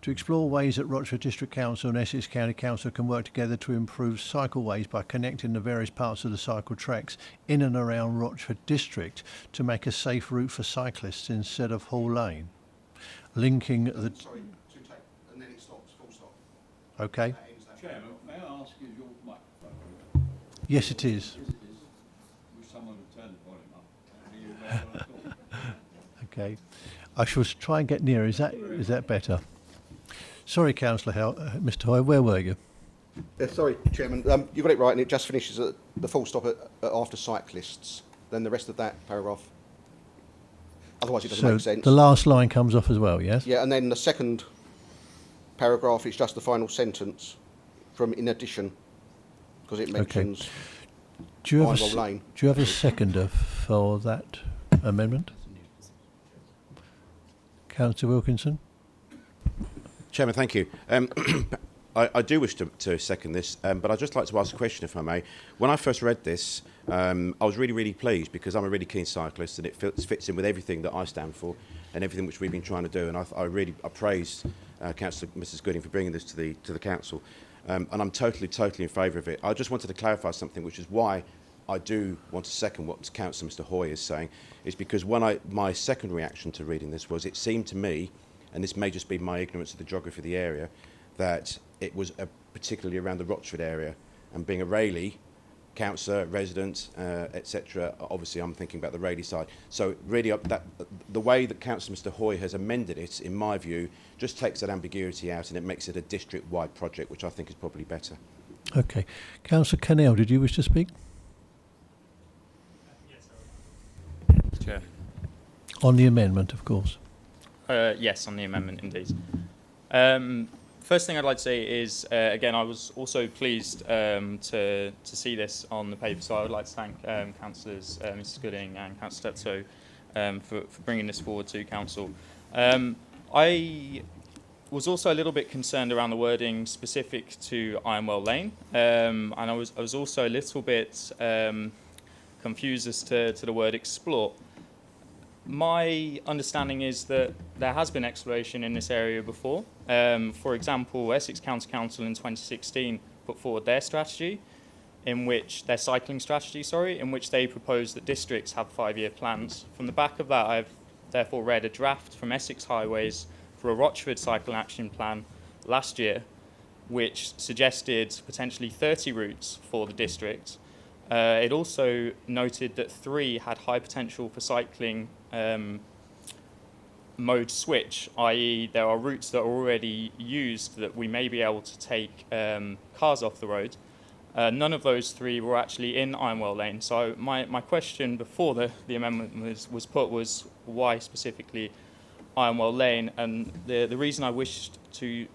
To explore ways that Rochford District Council and Essex County Council can work together to improve cycleways by connecting the various parts of the cycle tracks in and around Rochford District to make a safe route for cyclists instead of Hall Lane. Linking the... Sorry, to take, and then it stops, full stop. Okay. Chairman, may I ask, is your microphone? Yes, it is. Wish someone would turn the volume up. Are you aware of what I'm talking about? Okay. I shall try and get nearer. Is that better? Sorry, Councillor Mr Hoy, where were you? Sorry, Chairman. You got it right, and it just finishes at the full stop at after cyclists. Then the rest of that paragraph. Otherwise, it doesn't make sense. The last line comes off as well, yes? Yeah, and then the second paragraph is just the final sentence from in addition, because it mentions Ironwell Lane. Do you have a seconder for that amendment? Councillor Wilkinson? Chairman, thank you. I do wish to second this, but I'd just like to ask a question, if I may. When I first read this, I was really, really pleased because I'm a really keen cyclist and it fits in with everything that I stand for and everything which we've been trying to do. And I praised Councillor Mrs Gooding for bringing this to the council. and I'm totally in favour of it. I just wanted to clarify something, which is why I do want to second what Councillor Mr Hoy is saying, is because my second reaction to reading this was it seemed to me, and this may just be my ignorance of the geography of the area, that it was particularly around the Rochford area, and being a Rayleigh councillor, resident, etc. Obviously, I'm thinking about the Rayleigh side. So really, the way that Councillor Mr Hoy has amended it, in my view, just takes that ambiguity out and it makes it a district-wide project, which I think is probably better. Okay. Councillor Cannell, did you wish to speak? Chair. On the amendment, of course. Yes, on the amendment, indeed. First thing I'd like to say is, again, I was also pleased to see this on the paper, so I would like to thank Councillors Mrs Gooding and Councillor Steptoe for bringing this forward to Council. I was also a little bit concerned around the wording specific to Ironwell Lane, and I was also a little bit confused as to the word explore. My understanding is that there has been exploration in this area before. For example, Essex County Council in 2016 put forward their strategy, their cycling strategy, in which they proposed that districts have 5-year plans. From the back of that, I've therefore read a draft from Essex Highways for a Rochford Cycle Action Plan last year, which suggested potentially 30 routes for the district. It also noted that 3 had high potential for cycling mode switch, i.e. there are routes that are already used that we may be able to take cars off the road. None of those 3 were actually in Ironwell Lane. So my question before the amendment was put was why specifically Ironwell Lane? And the reason I wished to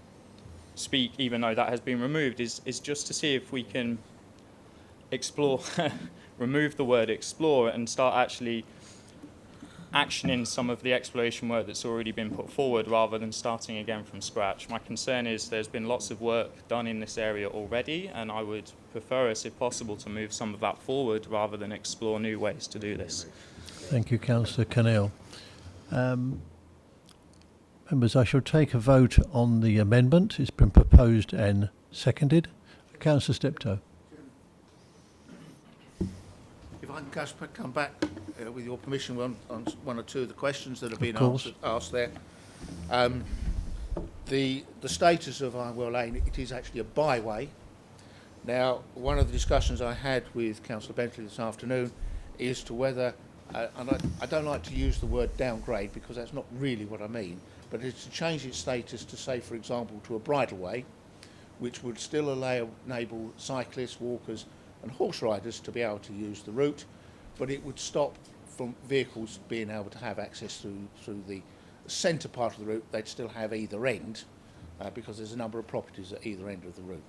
speak, even though that has been removed, is just to see if we can explore, remove the word explore and start actually actioning some of the exploration work that's already been put forward rather than starting again from scratch. My concern is there's been lots of work done in this area already, and I would prefer us, if possible, to move some of that forward rather than explore new ways to do this. Thank you, Councillor Cannell. Members, I shall take a vote on the amendment. It's been proposed and seconded. Councillor Steptoe. If I can just come back with your permission on one or two of the questions that have been asked there. The status of Ironwell Lane, it is actually a byway. Now, one of the discussions I had with Councillor Bentley this afternoon is to whether, and I don't like to use the word downgrade because that's not really what I mean, but it's to change its status to, say, for example, to a bridleway, which would still enable cyclists, walkers and horse riders to be able to use the route, but it would stop from vehicles being able to have access through the centre part of the route. They'd still have either end because there's a number of properties at either end of the route.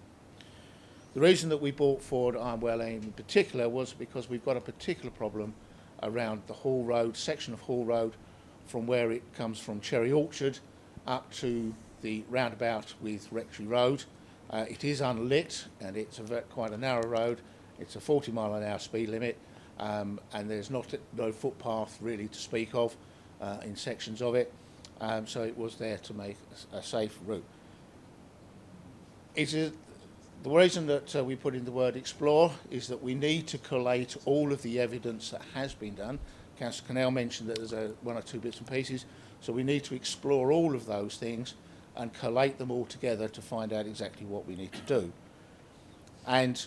The reason that we brought forward Ironwell Lane in particular was because we've got a particular problem around the Hall Road, section of Hall Road, from where it comes from Cherry Orchard up to the roundabout with Rectory Road. It is unlit and it's quite a narrow road. It's a 40-mile-an-hour speed limit, and there's no footpath really to speak of in sections of it, so it was there to make a safe route. The reason that we put in the word explore is that we need to collate all of the evidence that has been done. Councillor Cannell mentioned that there's one or two bits and pieces, so we need to explore all of those things and collate them all together to find out exactly what we need to do. And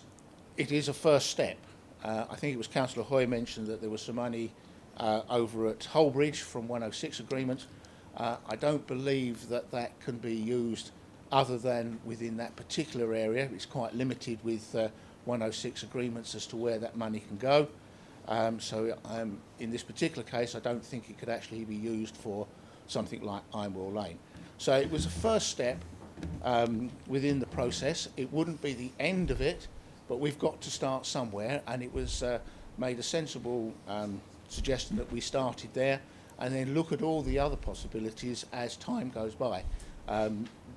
it is a first step. I think it was Councillor Hoy mentioned that there was some money over at Holbridge from 106 agreement. I don't believe that that can be used other than within that particular area. It's quite limited with 106 agreements as to where that money can go. So in this particular case, I don't think it could actually be used for something like Ironwell Lane. So it was a first step within the process. It wouldn't be the end of it, but we've got to start somewhere, and it was made a sensible suggestion that we started there and then look at all the other possibilities as time goes by.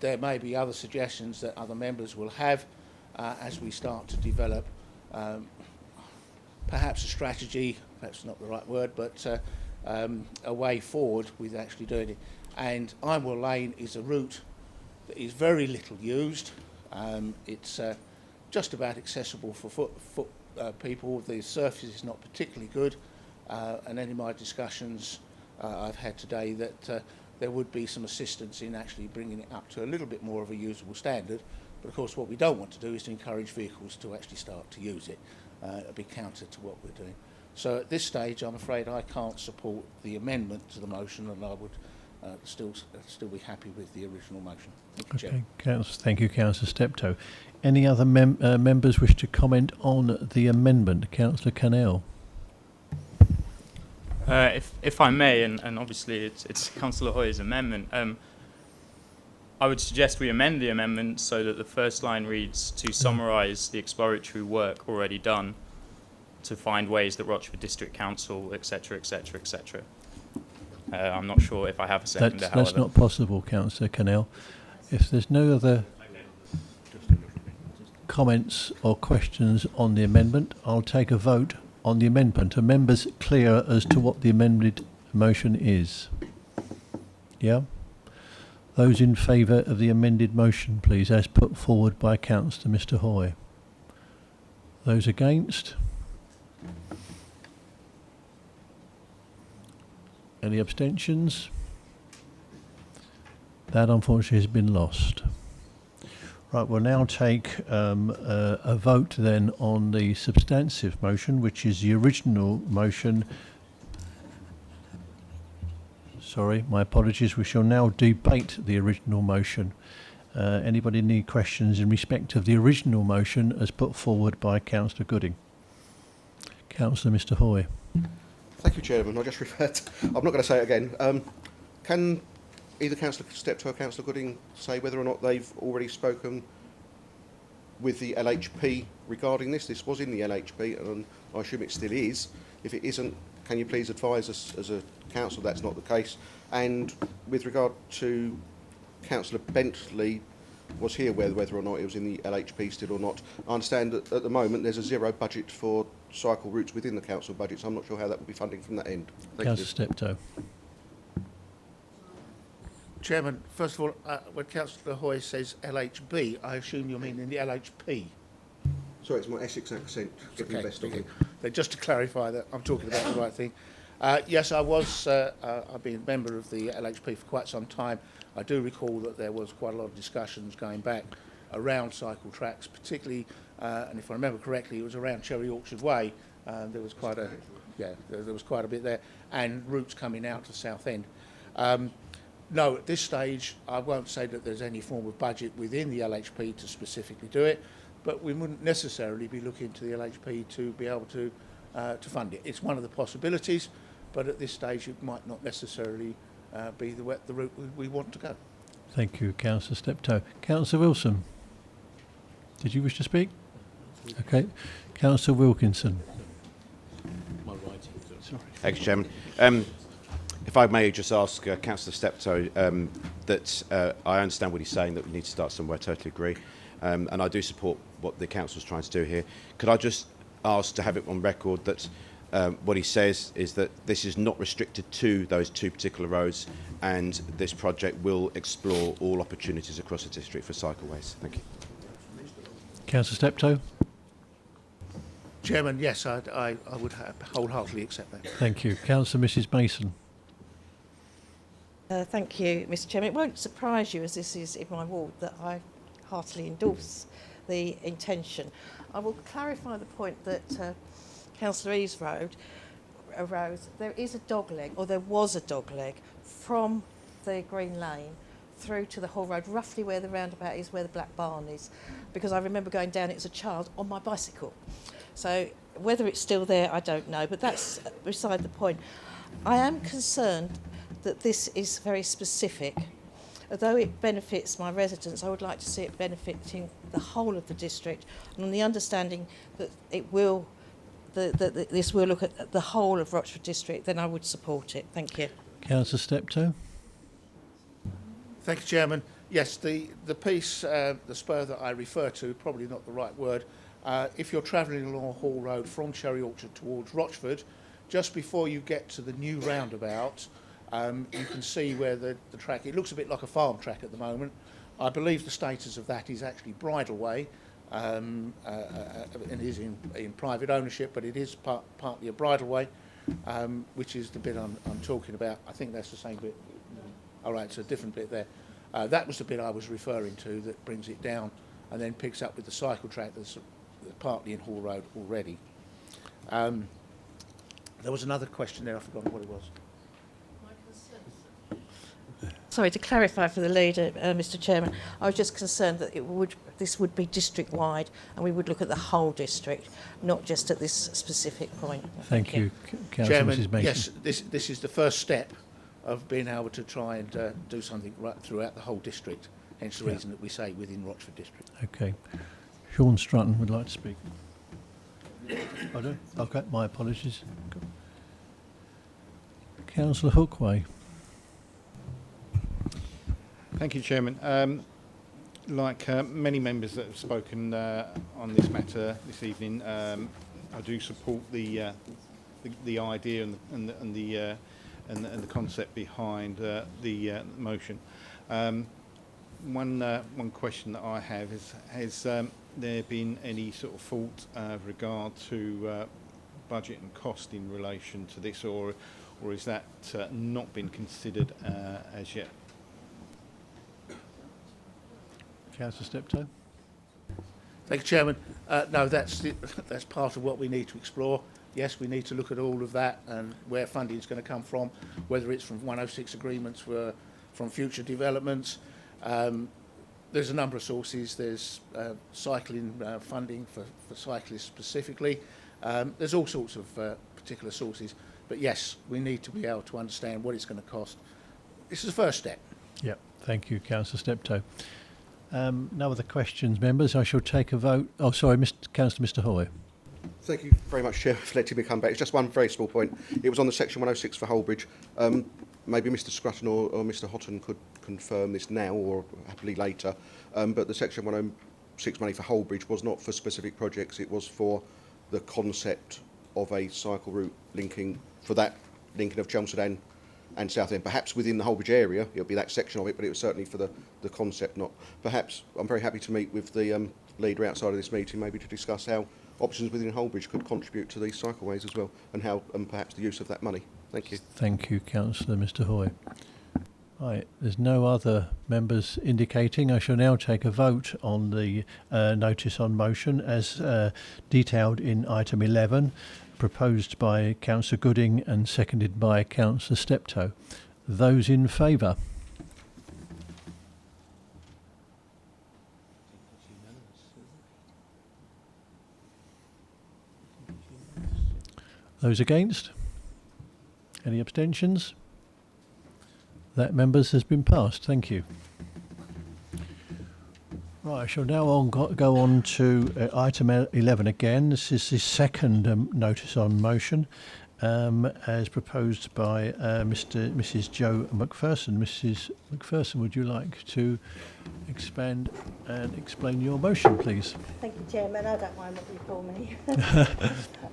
There may be other suggestions that other members will have as we start to develop perhaps a strategy, perhaps not the right word, but a way forward with actually doing it. And Ironwell Lane is a route that is very little used. It's just about accessible for foot people. The surface is not particularly good, and in my discussions I've had today that there would be some assistance in actually bringing it up to a little bit more of a usable standard. But of course what we don't want to do is to encourage vehicles to actually start to use it. It'll be counter to what we're doing. So at this stage I'm afraid I can't support the amendment to the motion, and I would still be happy with the original motion. Thank you, Okay, Chair. thank you, Councillor Steptoe. Any other members wish to comment on the amendment? Councillor Cannell. If I may, and obviously it's Councillor Hoy's amendment, I would suggest we amend the amendment so that the first line reads to summarise the exploratory work already done to find ways that Rochford District Council, etc., etc., etc. I'm not sure if I have a seconder, however. That's not possible, Councillor Cannell. If there's no other comments or questions on the amendment, I'll take a vote on the amendment. Are members clear as to what the amended motion is? Yeah? Those in favour of the amended motion, please, as put forward by Councillor Mr Hoy. Those against? Any abstentions? That unfortunately has been lost. Right, we'll now take a vote then on the substantive motion, which is the original motion. Sorry, my apologies. We shall now debate the original motion. Anybody need questions in respect of the original motion as put forward by Councillor Gooding? Councillor Mr Hoy. Thank you, Chairman. I just referred. I'm not going to say it again. Can either Councillor Steptoe or Councillor Gooding say whether or not they've already spoken with the LHP regarding this? This was in the LHP, and I assume it still is. If it isn't, can you please advise us as a council that's not the case? And with regard to Councillor Bentley, was he aware whether or not it was in the LHP still or not? I understand that at the moment there's a zero budget for cycle routes within the council budget, so I'm not sure how that would be funding from that end. Thank Councillor you. Steptoe. Chairman, first of all, when Councillor Hoy says LHB, I assume you mean in the LHP. Sorry, it's my Essex accent. Getting the best of it. Just to clarify that I'm talking about the right thing. Yes, I was. I've been a member of the LHP for quite some time. I do recall that there was quite a lot of discussions going back around cycle tracks, particularly, and if I remember correctly, it was around Cherry Orchard Way. There was quite a, there was quite a bit there, and routes coming out to Southend. No, at this stage, I won't say that there's any form of budget within the LHP to specifically do it, but we wouldn't necessarily be looking to the LHP to be able to fund it. It's one of the possibilities, but at this stage, it might not necessarily be the route we want to go. Thank you, Councillor Steptoe. Councillor Wilson, did you wish to speak? Okay. Councillor Wilkinson. Thank you, Chairman. If I may just ask Councillor Steptoe that I understand what he's saying, that we need to start somewhere, I totally agree. And I do support what the council's trying to do here. Could I just ask to have it on record that what he says is that this is not restricted to those two particular roads, and this project will explore all opportunities across the district for cycleways? Thank you. Councillor Steptoe. Chairman, yes, I would wholeheartedly accept that. Thank you. Councillor Mrs Mason. Thank you, Mr Chairman. It won't surprise you, as this is in my ward, that I heartily endorse the intention. I will clarify the point that Councillor Eves arose. There is a dogleg, or there was a dogleg, from the Green Lane through to the Hall Road, roughly where the roundabout is, where the Black Barn is, because I remember going down it as a child on my bicycle. So whether it's still there, I don't know, but that's beside the point. I am concerned that this is very specific. Although it benefits my residents, I would like to see it benefiting the whole of the district, and on the understanding that it will, that this will look at the whole of Rochford District, then I would support it. Thank you. Councillor Steptoe. Thank you, Chairman. Yes, the piece, the spur that I refer to, probably not the right word. If you're travelling along Hall Road from Cherry Orchard towards Rochford, just before you get to the new roundabout, you can see where the track, it looks a bit like a farm track at the moment. I believe the status of that is actually Bridleway, and is in private ownership, but it is partly a Bridleway, which is the bit I'm talking about. I think that's the same bit. All right, it's a different bit there. That was the bit I was referring to that brings it down and then picks up with the cycle track that's partly in Hall Road already. There was another question there, I've forgotten what it was. Sorry, to clarify for the leader, Mr. Chairman, I was just concerned that this would be district-wide and we would look at the whole district, not just at this specific point. Thank you, Councillor Mrs. Mason. Yes, this is the first step of being able to try and do something right throughout the whole district, hence the reason that we say within Rochford District. Okay. Sean Strutton would like to speak. I do? Okay, my apologies. Councillor Hookway. Thank you, Chairman. Like many members that have spoken on this matter this evening, I do support the idea and the concept behind the motion. One question that I have is: has there been any sort of thought with regard to budget and cost in relation to this, or is that not been considered as yet? Councillor Steptoe. Thank you, Chairman. No, that's part of what we need to explore. Yes, we need to look at all of that and where funding is going to come from, whether it's from 106 agreements, from future developments. There's a number of sources. There's cycling funding for cyclists specifically. There's all sorts of particular sources. But yes, we need to be able to understand what it's going to cost. This is the first step. Yep. Thank you, Councillor Steptoe. No other questions, members. I shall take a vote. Oh, sorry, Councillor Mr. Hoy. Thank you very much, Chair, for letting me come back. It's just one very small point. It was on the section 106 for Holbridge. Maybe Mr. Scrutton or Mr. Houghton could confirm this now or happily later. But the section 106 money for Holbridge was not for specific projects. It was for the concept of a cycle route linking of Chelmsford and Southend. Perhaps within the Holbridge area, it'll be that section of it, but it was certainly for the concept, not. Perhaps I'm very happy to meet with the leader outside of this meeting, maybe to discuss how options within Holbridge could contribute to these cycleways as well, and perhaps the use of that money. Thank you. Thank you, Councillor Mr. Hoy. Right, there's no other members indicating. I shall now take a vote on the notice on motion as detailed in item 11, proposed by Councillor Gooding and seconded by Councillor Steptoe. Those in favour? Those against? Any abstentions? That, members, has been passed. Thank you. Right, I shall now go on to item 11 again. This is the second notice on motion, as proposed by Mrs. Jo McPherson. Mrs. McPherson, would you like to expand and explain your motion, please? Thank you, Chairman. I don't mind what you call me.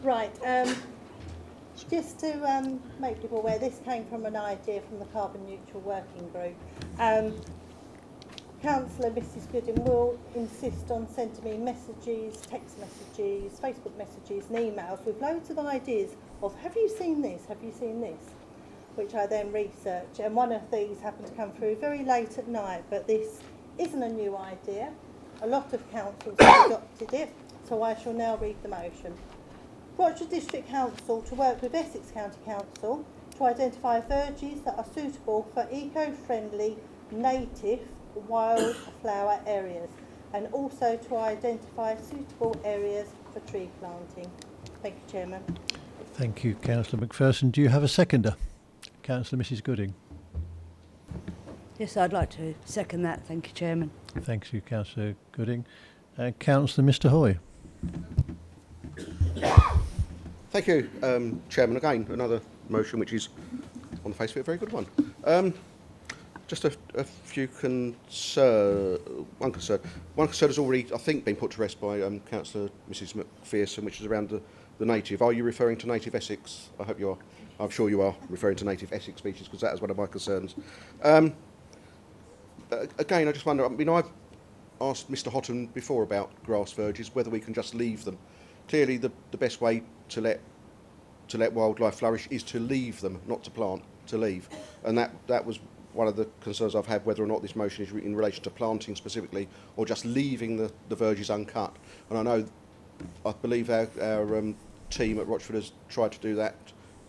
Right. Just to make people aware, this came from an idea from the Carbon Neutral Working Group. Councillor Mrs. Gooding will insist on sending me messages, text messages, Facebook messages and emails with loads of ideas of, have you seen this, have you seen this? Which I then research, and one of these happened to come through very late at night, but this isn't a new idea. A lot of councils have adopted it, so I shall now read the motion. Rochford District Council to work with Essex County Council to identify verges that are suitable for eco-friendly native wildflower areas, and also to identify suitable areas for tree planting. Thank you, Chairman. Thank you, Councillor McPherson. Do you have a seconder? Councillor Mrs. Gooding. Yes, I'd like to second that. Thank you, Chairman. Thank you, Councillor Gooding. Councillor Mr. Hoy. Thank you, Chairman. Again, another motion which is, on the face of it, a very good one. Just a few concern. One concern has already, I think, been put to rest by Councillor Mrs. McPherson, which is around the native. Are you referring to native Essex? I hope you are. I'm sure you are referring to native Essex species, because that is one of my concerns. But again, I just wonder, I mean, I've asked Mr Hotton before about grass verges, whether we can just leave them. Clearly, the best way to let wildlife flourish is to leave them, not to plant, to leave. And that was one of the concerns I've had, whether or not this motion is in relation to planting specifically, or just leaving the verges uncut. And I believe our team at Rochford has tried to do that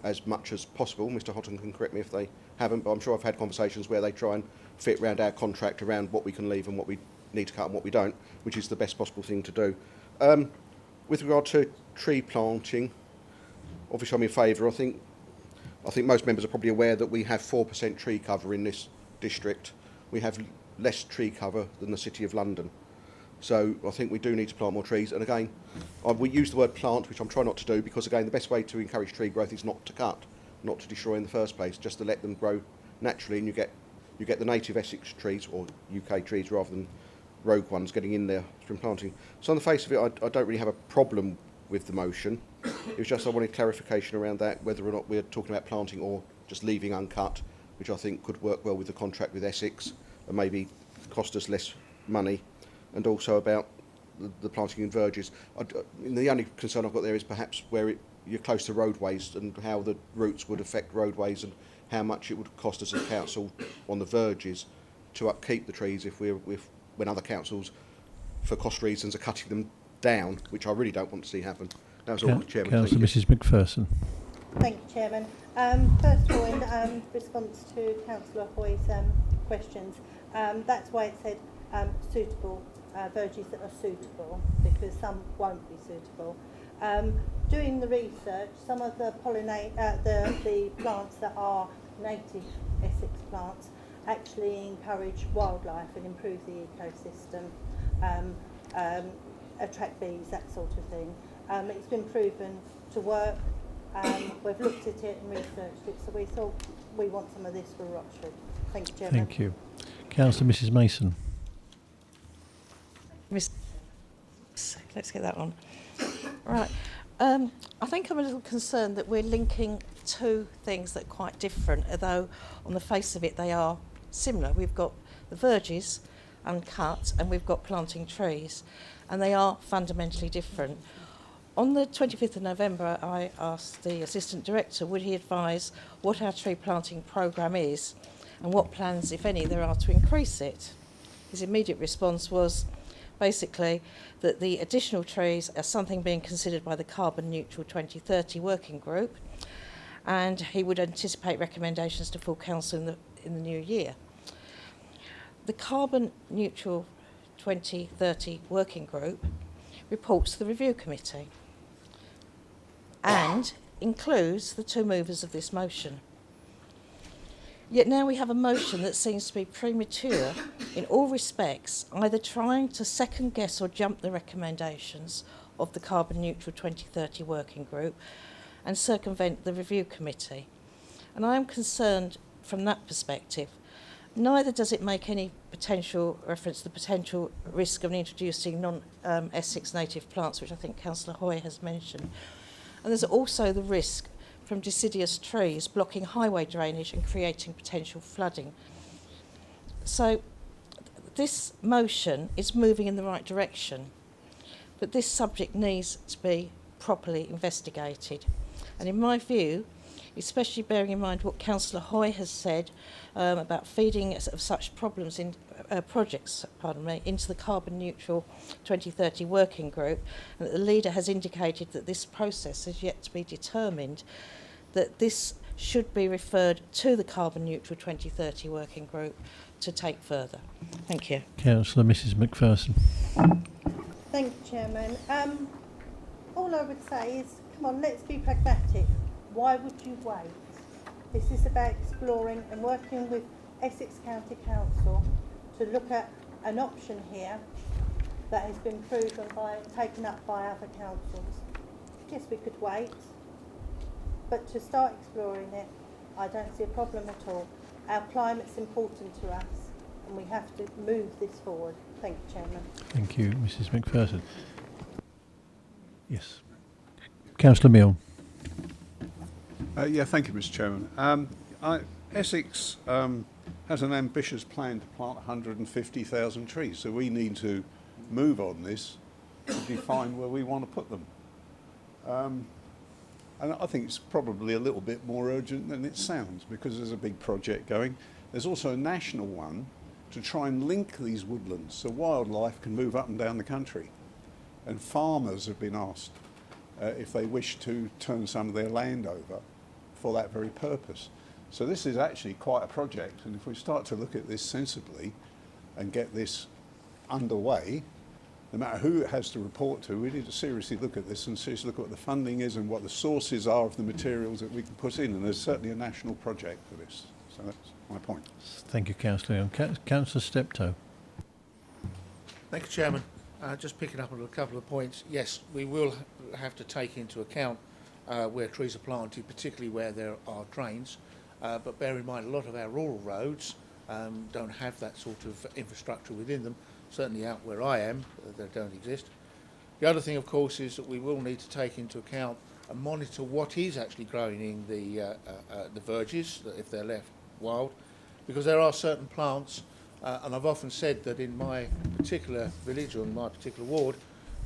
as much as possible. Mr Hotton can correct me if they haven't, but I'm sure I've had conversations where they try and fit around our contract around what we can leave and what we need to cut and what we don't, which is the best possible thing to do. With regard to tree planting, obviously I'm in favour. I think most members are probably aware that we have 4% tree cover in this district. We have less tree cover than the City of London. So I think we do need to plant more trees. And again, we use the word plant, which I'm trying not to do, because again, the best way to encourage tree growth is not to cut, not to destroy in the first place, just to let them grow naturally, and you get the native Essex trees, or UK trees, rather than rogue ones getting in there from planting. So on the face of it, I don't really have a problem with the motion. It was just I wanted clarification around that, whether or not we're talking about planting or just leaving uncut, which I think could work well with the contract with Essex and maybe cost us less money, and also about the planting in verges. The only concern I've got there is perhaps where you're close to roadways and how the routes would affect roadways and how much it would cost us as a council on the verges to upkeep the trees when other councils, for cost reasons, are cutting them down, which I really don't want to see happen. That was all, Chairman. Councillor Mrs McPherson. Thank you, Chairman. First of all, in response to Councillor Hoy's questions, that's why it said suitable, verges that are suitable, because some won't be suitable. Doing the research, some of the the plants that are native Essex plants actually encourage wildlife and improve the ecosystem, attract bees, that sort of thing. It's been proven to work. We've looked at it and researched it, so we thought we want some of this for Rochford. Thank you, Chairman. Thank you. Councillor Mrs Mason. Let's get that on. Right. I think I'm a little concerned that we're linking two things that are quite different, although on the face of it they are similar. We've got the verges uncut and we've got planting trees, and they are fundamentally different. On the 25th of November, I asked the Assistant Director would he advise what our tree planting programme is and what plans, if any, there are to increase it. His immediate response was basically that the additional trees are something being considered by the Carbon Neutral 2030 Working Group, and he would anticipate recommendations to full council in the new year. The Carbon Neutral 2030 Working Group reports to the Review Committee and includes the two movers of this motion. Yet now we have a motion that seems to be premature in all respects, either trying to second guess or jump the recommendations of the Carbon Neutral 2030 Working Group and circumvent the Review Committee. And I am concerned from that perspective. Neither does it make any potential reference to the potential risk of introducing non-Essex native plants, which I think Councillor Hoy has mentioned. And there's also the risk from deciduous trees blocking highway drainage and creating potential flooding. So this motion is moving in the right direction, but this subject needs to be properly investigated. And in my view, especially bearing in mind what Councillor Hoy has said about feeding of such problems in projects, into the Carbon Neutral 2030 Working Group, and that the leader has indicated that this process is yet to be determined, that this should be referred to the Carbon Neutral 2030 Working Group to take further. Thank you. Councillor Mrs McPherson. Thank you, Chairman. All I would say is, come on, let's be pragmatic. Why would you wait? This is about exploring and working with Essex County Council to look at an option here that has been taken up by other councils. Yes, we could wait, but to start exploring it, I don't see a problem at all. Our climate's important to us, and we have to move this forward. Thank you, Chairman. Thank you, Mrs McPherson. Yes. Councillor Milne. Yeah, thank you, Mr. Chairman. Essex has an ambitious plan to plant 150,000 trees. So we need to move on this to define where we want to put them. And I think it's probably a little bit more urgent than it sounds, because there's a big project going. There's also a national one to try and link these woodlands so wildlife can move up and down the country. And farmers have been asked if they wish to turn some of their land over for that very purpose. So this is actually quite a project, and if we start to look at this sensibly and get this underway, no matter who it has to report to, we need to seriously look at this and seriously look at what the funding is and what the sources are of the materials that we can put in, and there's certainly a national project for this. So that's my point. Thank you, Councillor. Councillor Steptoe. Thank you, Chairman. Just picking up on a couple of points. Yes, we will have to take into account where trees are planted, particularly where there are drains. But bear in mind, a lot of our rural roads don't have that sort of infrastructure within them. Certainly out where I am, they don't exist. The other thing, of course, is that we will need to take into account and monitor what is actually growing in the verges, if they're left wild, because there are certain plants, and I've often said that in my particular village or in my particular ward,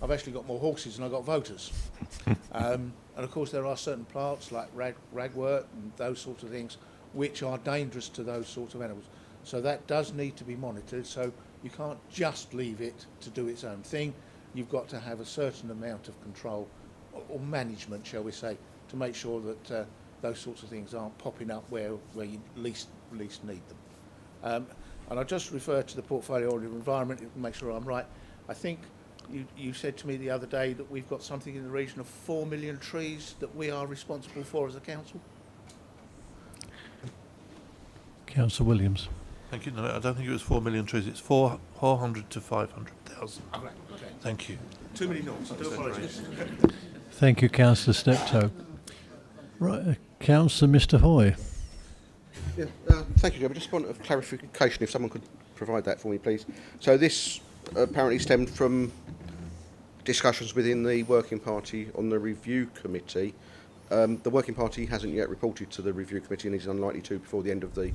I've actually got more horses than I've got voters. And of course there are certain plants like ragwort and those sorts of things which are dangerous to those sorts of animals. So that does need to be monitored, so you can't just leave it to do its own thing. You've got to have a certain amount of control or management, shall we say, to make sure that those sorts of things aren't popping up where you least need them. And I'll just refer to the portfolio order of environment to make sure I'm right. I think you said to me the other day that we've got something in the region of 4 million trees that we are responsible for as a council. Councillor Williams. Thank you. No, I don't think it was 4 million trees. It's 400 to 500,000. Oh, right. Okay. Thank you. Too many noughts. I do apologise. Thank you, Councillor Steptoe. Right, Councillor Mr. Hoy. Yeah, thank you, Chairman. Just want a clarification, if someone could provide that for me, please. So this apparently stemmed from discussions within the Working Party on the Review Committee. The Working Party hasn't yet reported to the Review Committee and is unlikely to before the end of the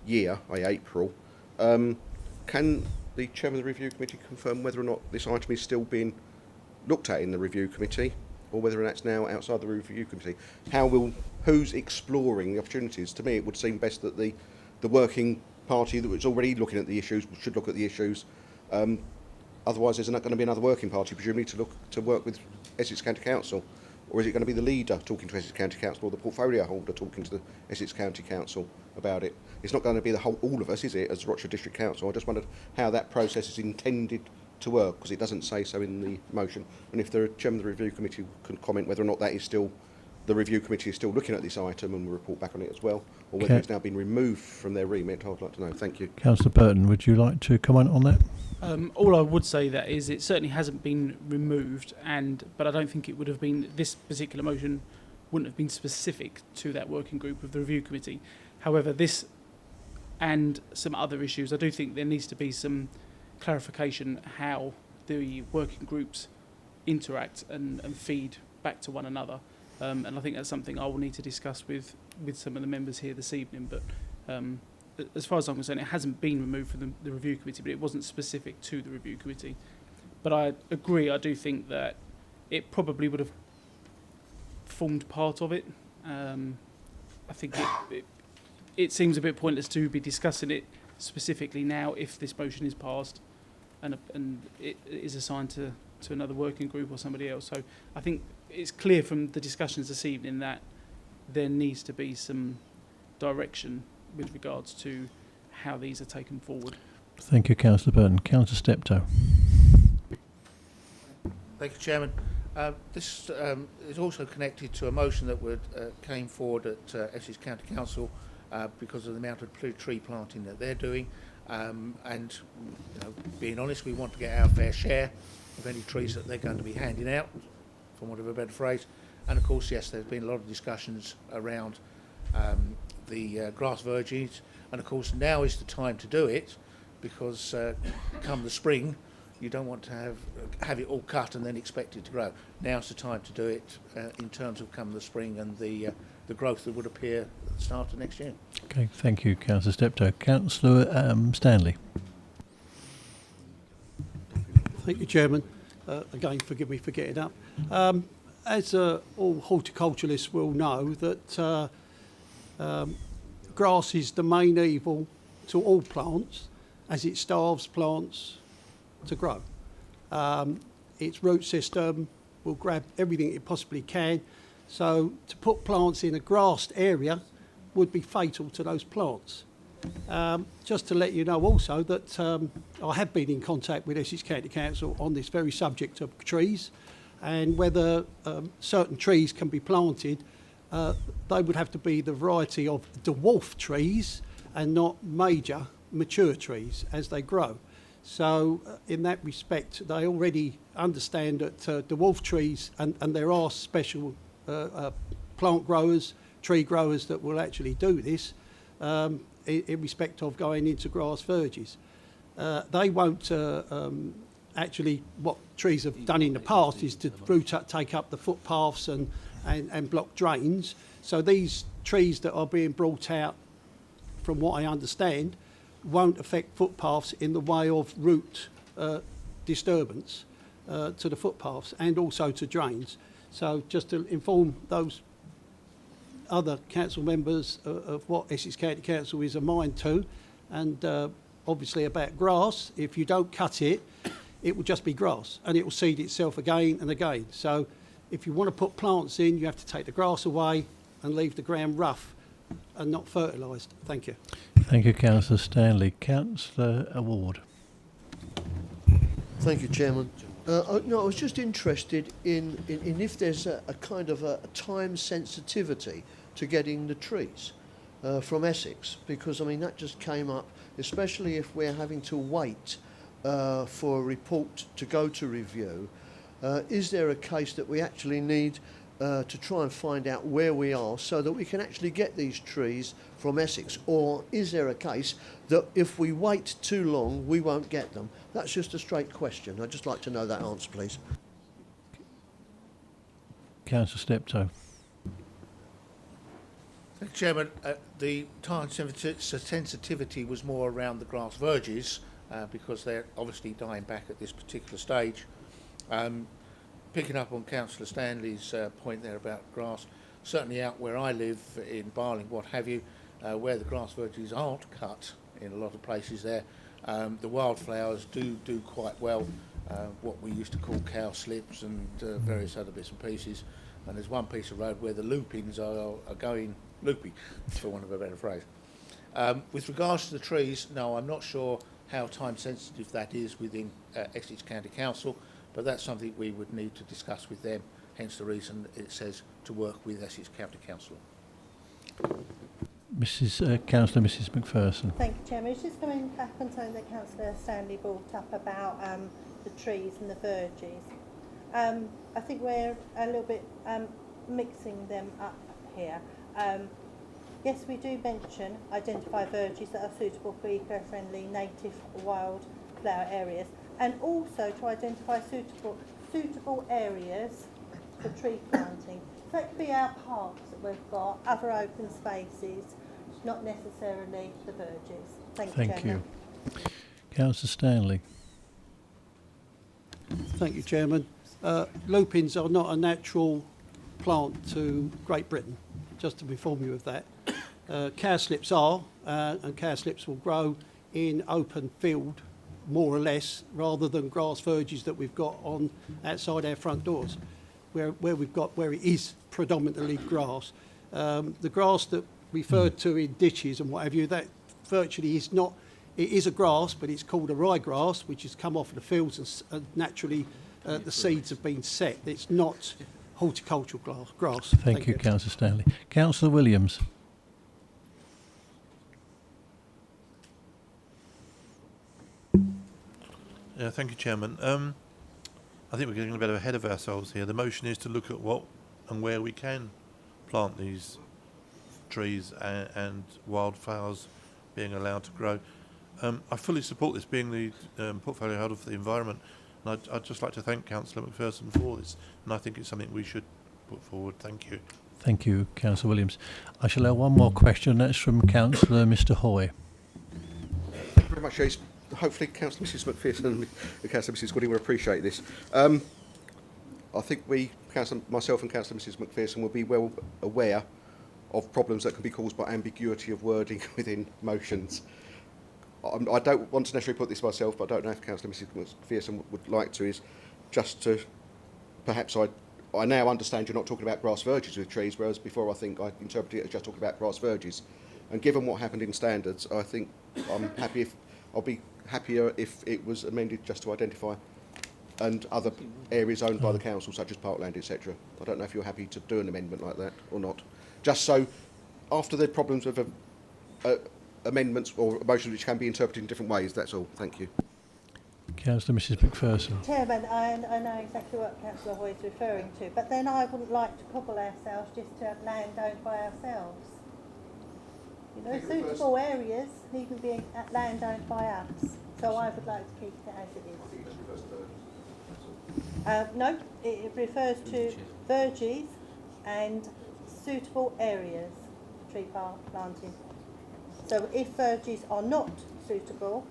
year, i.e. April. Can the Chairman of the Review Committee confirm whether or not this item is still being looked at in the Review Committee, or whether that's now outside the Review Committee? Who's exploring the opportunities? To me, it would seem best that the Working Party that was already looking at the issues should look at the issues. Otherwise, there's not going to be another Working Party, presumably, to work with Essex County Council. Or is it going to be the leader talking to Essex County Council, or the portfolio holder talking to the Essex County Council about it? It's not going to be all of us, is it, as Rochester District Council? I just wondered how that process is intended to work, because it doesn't say so in the motion. And if the Chairman of the Review Committee can comment whether or not that is still, the Review Committee is still looking at this item and will report back on it as well, or whether it's now been removed from their remit, I'd like to know. Thank you. Councillor Burton, would you like to comment on that? All I would say that is it certainly hasn't been removed, but I don't think it would have been, this particular motion wouldn't have been specific to that working group of the Review Committee. However, this and some other issues, I do think there needs to be some clarification how the working groups interact and feed back to one another. And I think that's something I will need to discuss with some of the members here this evening. But as far as I'm concerned, it hasn't been removed from the Review Committee, but it wasn't specific to the Review Committee. But I agree, I do think that it probably would have formed part of it. I think it seems a bit pointless to be discussing it specifically now if this motion is passed and it is assigned to another working group or somebody else. So I think it's clear from the discussions this evening that there needs to be some direction with regards to how these are taken forward. Thank you, Councillor Burton. Councillor Steptoe. Thank you, Chairman. This is also connected to a motion that came forward at Essex County Council because of the amount of tree planting that they're doing. And being honest, we want to get our fair share of any trees that they're going to be handing out, for want of a better phrase. And of course, yes, there's been a lot of discussions around the grass verges, and of course now is the time to do it, because come the spring you don't want to have it all cut and then expect it to grow. Now's the time to do it in terms of come the spring and the growth that would appear at the start of next year. Okay, thank you, Councillor Steptoe. Councillor Stanley. Thank you, Chairman. Again, forgive me for getting up. As all horticulturalists will know, that grass is the main evil to all plants, as it starves plants to grow. Its root system will grab everything it possibly can. So to put plants in a grassed area would be fatal to those plants. Just to let you know also that I have been in contact with Essex County Council on this very subject of trees, and whether certain trees can be planted. They would have to be the variety of dwarf trees and not major mature trees as they grow. So in that respect, they already understand that dwarf trees, and there are special plant growers, tree growers that will actually do this in respect of going into grass verges. They won't actually, what trees have done in the past is to take up the footpaths and block drains. So these trees that are being brought out, from what I understand, won't affect footpaths in the way of root disturbance to the footpaths and also to drains. So just to inform those other council members of what Essex County Council is a mind to, and obviously about grass, if you don't cut it, it will just be grass and it will seed itself again and again. So if you want to put plants in, you have to take the grass away and leave the ground rough and not fertilised. Thank you. Thank you, Councillor Stanley. Councillor Ward. Thank you, Chairman. No, I was just interested in if there's a kind of a time sensitivity to getting the trees from Essex, because I mean that just came up, especially if we're having to wait for a report to go to review. Is there a case that we actually need to try and find out where we are so that we can actually get these trees from Essex? Or is there a case that if we wait too long, we won't get them? That's just a straight question. I'd just like to know that answer, please. Councillor Steptoe. Chairman, the time sensitivity was more around the grass verges because they're obviously dying back at this particular stage. Picking up on Councillor Stanley's point there about grass, certainly out where I live in Barling, what have you, where the grass verges aren't cut in a lot of places there, the wildflowers do quite well, what we used to call cowslips and various other bits and pieces. And there's one piece of road where the lupins are going loopy, for want of a better phrase. With regards to the trees, no, I'm not sure how time sensitive that is within Essex County Council, but that's something we would need to discuss with them, hence the reason it says to work with Essex County Council. Councillor Mrs McPherson. Thank you, Chairman. It's just going back on something that Councillor Stanley brought up about the trees and the verges. I think we're a little bit mixing them up here. Yes, we do mention identify verges that are suitable for eco-friendly native wildflower areas, and also to identify suitable areas for tree planting. So that could be our parks that we've got, other open spaces, not necessarily the verges. Thank you, Chairman. Councillor Stanley. Thank you, Chairman. Lupins are not a natural plant to Great Britain, just to inform you of that. Cowslips are, and cowslips will grow in open field, more or less, rather than grass verges that we've got on outside our front doors, where it is predominantly grass. The grass that referred to in ditches and what have you, that virtually is not. It is a grass, but it's called a ryegrass, which has come off the fields and naturally the seeds have been set. It's not horticultural grass. Thank you, Councillor Stanley. Councillor Williams. Yeah, thank you, Chairman. I think we're getting a bit ahead of ourselves here. The motion is to look at what and where we can plant these trees and wildflowers being allowed to grow. I fully support this being the portfolio holder for the environment, and I'd just like to thank Councillor McPherson for this, and I think it's something we should put forward. Thank you. Thank you, Councillor Williams. I shall have one more question. That's from Councillor Mr Hoy. Thank you very much, Chase. Hopefully Councillor Mrs McPherson and Councillor Mrs Gooding will appreciate this. I think myself and Councillor Mrs McPherson will be well aware of problems that can be caused by ambiguity of wording within motions. I don't want to necessarily put this myself, but I don't know if Councillor Mrs McPherson would like to, is just to, perhaps I now understand you're not talking about grass verges with trees, whereas before I think I interpreted it as just talking about grass verges. And given what happened in standards, I think I'll be happier if it was amended just to identify and other areas owned by the council, such as parkland, etc. I don't know if you're happy to do an amendment like that or not. Just so, after the problems with amendments or motions which can be interpreted in different ways, that's all. Thank you. Councillor Mrs McPherson. Chairman, I know exactly what Councillor Hoy is referring to, but then I wouldn't like to cobble ourselves just to have land owned by ourselves. You know, suitable areas need to be land owned by us, so I would like to keep it as it is. No, it refers to verges and suitable areas for tree planting. So if verges are not suitable,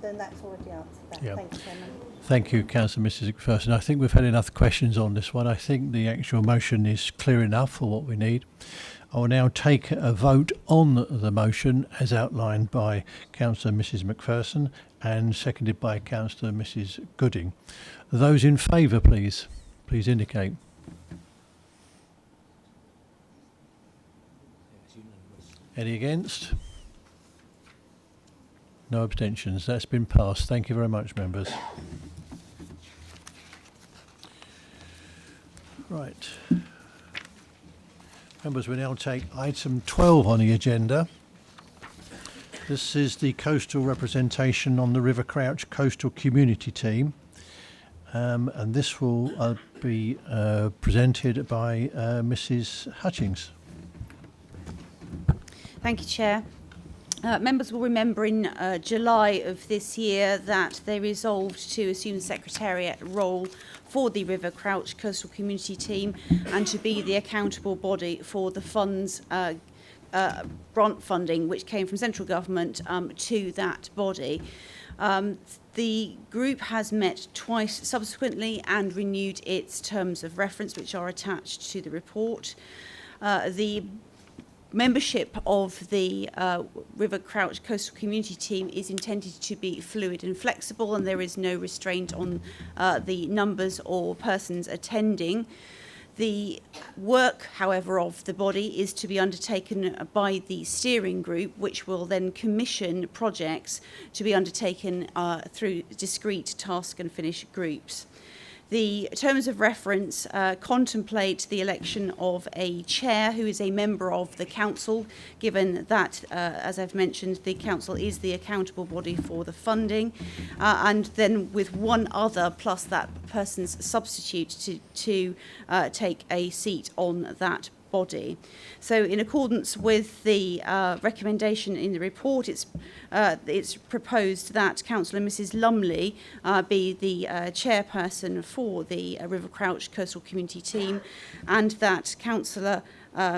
then that's already answered that. Yeah. Thank you, Chairman. Thank you, Councillor Mrs McPherson. I think we've had enough questions on this one. I think the actual motion is clear enough for what we need. I will now take a vote on the motion as outlined by Councillor Mrs McPherson and seconded by Councillor Mrs Gooding. Those in favour, please indicate. Any against? No abstentions. That's been passed. Thank you very much, members. Right. Members, we now take item 12 on the agenda. This is the coastal representation on the River Crouch Coastal Community Team. And this will be presented by Mrs Hutchings. Thank you, Chair. Members will remember in July of this year that they resolved to assume the Secretariat role for the River Crouch Coastal Community Team and to be the accountable body for the funds, grant funding, which came from central government to that body. The group has met twice subsequently and renewed its terms of reference, which are attached to the report. The membership of the River Crouch Coastal Community Team is intended to be fluid and flexible, and there is no restraint on the numbers or persons attending. The work, however, of the body is to be undertaken by the steering group, which will then commission projects to be undertaken through discrete task and finish groups. The terms of reference contemplate the election of a chair who is a member of the council, given that, as I've mentioned, the council is the accountable body for the funding, and then with one other plus that person's substitute to take a seat on that body. So in accordance with the recommendation in the report, it's proposed that Councillor Mrs Lumley be the chairperson for the River Crouch Coastal Community Team, and that Councillor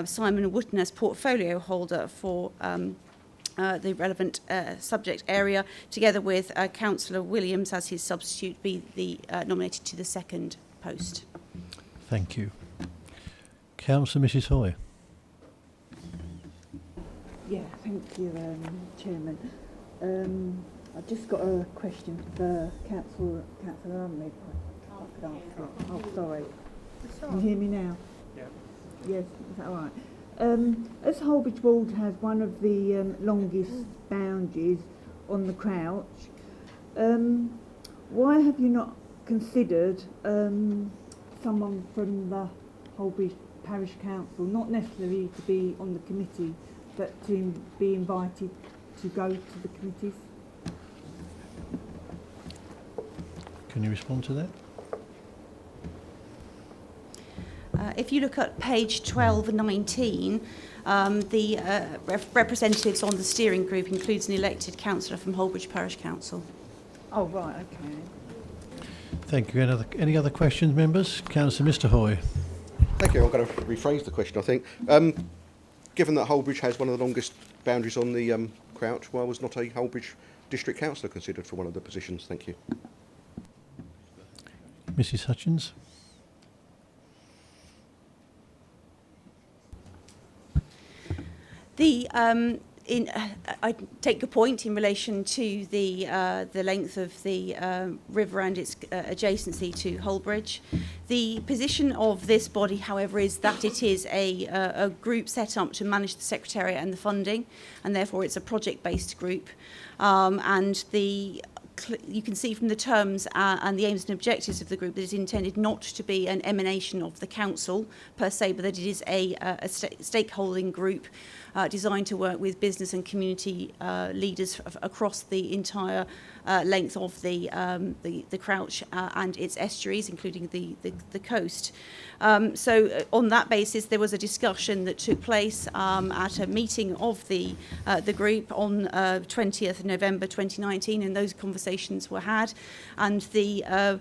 Simon Wootton as portfolio holder for the relevant subject area, together with Councillor Williams as his substitute, be nominated to the second post. Thank you. Councillor Mrs Hoy. Yeah, thank you, Chairman. I've just got a question for Councillor Lumley. I could ask it. Oh, sorry. Can you hear me now? Yeah. Yes, is that all right? As Holbridge Ward has one of the longest boundaries on the Crouch, why have you not considered someone from the Holbridge Parish Council, not necessarily to be on the committee, but to be invited to go to the committees? Can you respond to that? if you look at page 12 and 19, the representatives on the steering group includes an elected councillor from Holbridge Parish Council. Oh, right, okay. Thank you. Any other questions, members? Councillor Mr Hoy. Thank you. I'm going to rephrase the question, I think. Given that Holbridge has one of the longest boundaries on the Crouch, why was not a Holbridge District Councillor considered for one of the positions? Thank you. Mrs Hutchins. I take your point in relation to the length of the river and its adjacency to Holbridge. The position of this body, however, is that it is a group set up to manage the Secretariat and the funding, and therefore it's a project-based group. You can see from the terms and the aims and objectives of the group that it's intended not to be an emanation of the council per se, but that it is a stakeholding group designed to work with business and community leaders across the entire length of the Crouch and its estuaries, including the coast. So on that basis, there was a discussion that took place at a meeting of the group on 20th November 2019, and those conversations were had, and the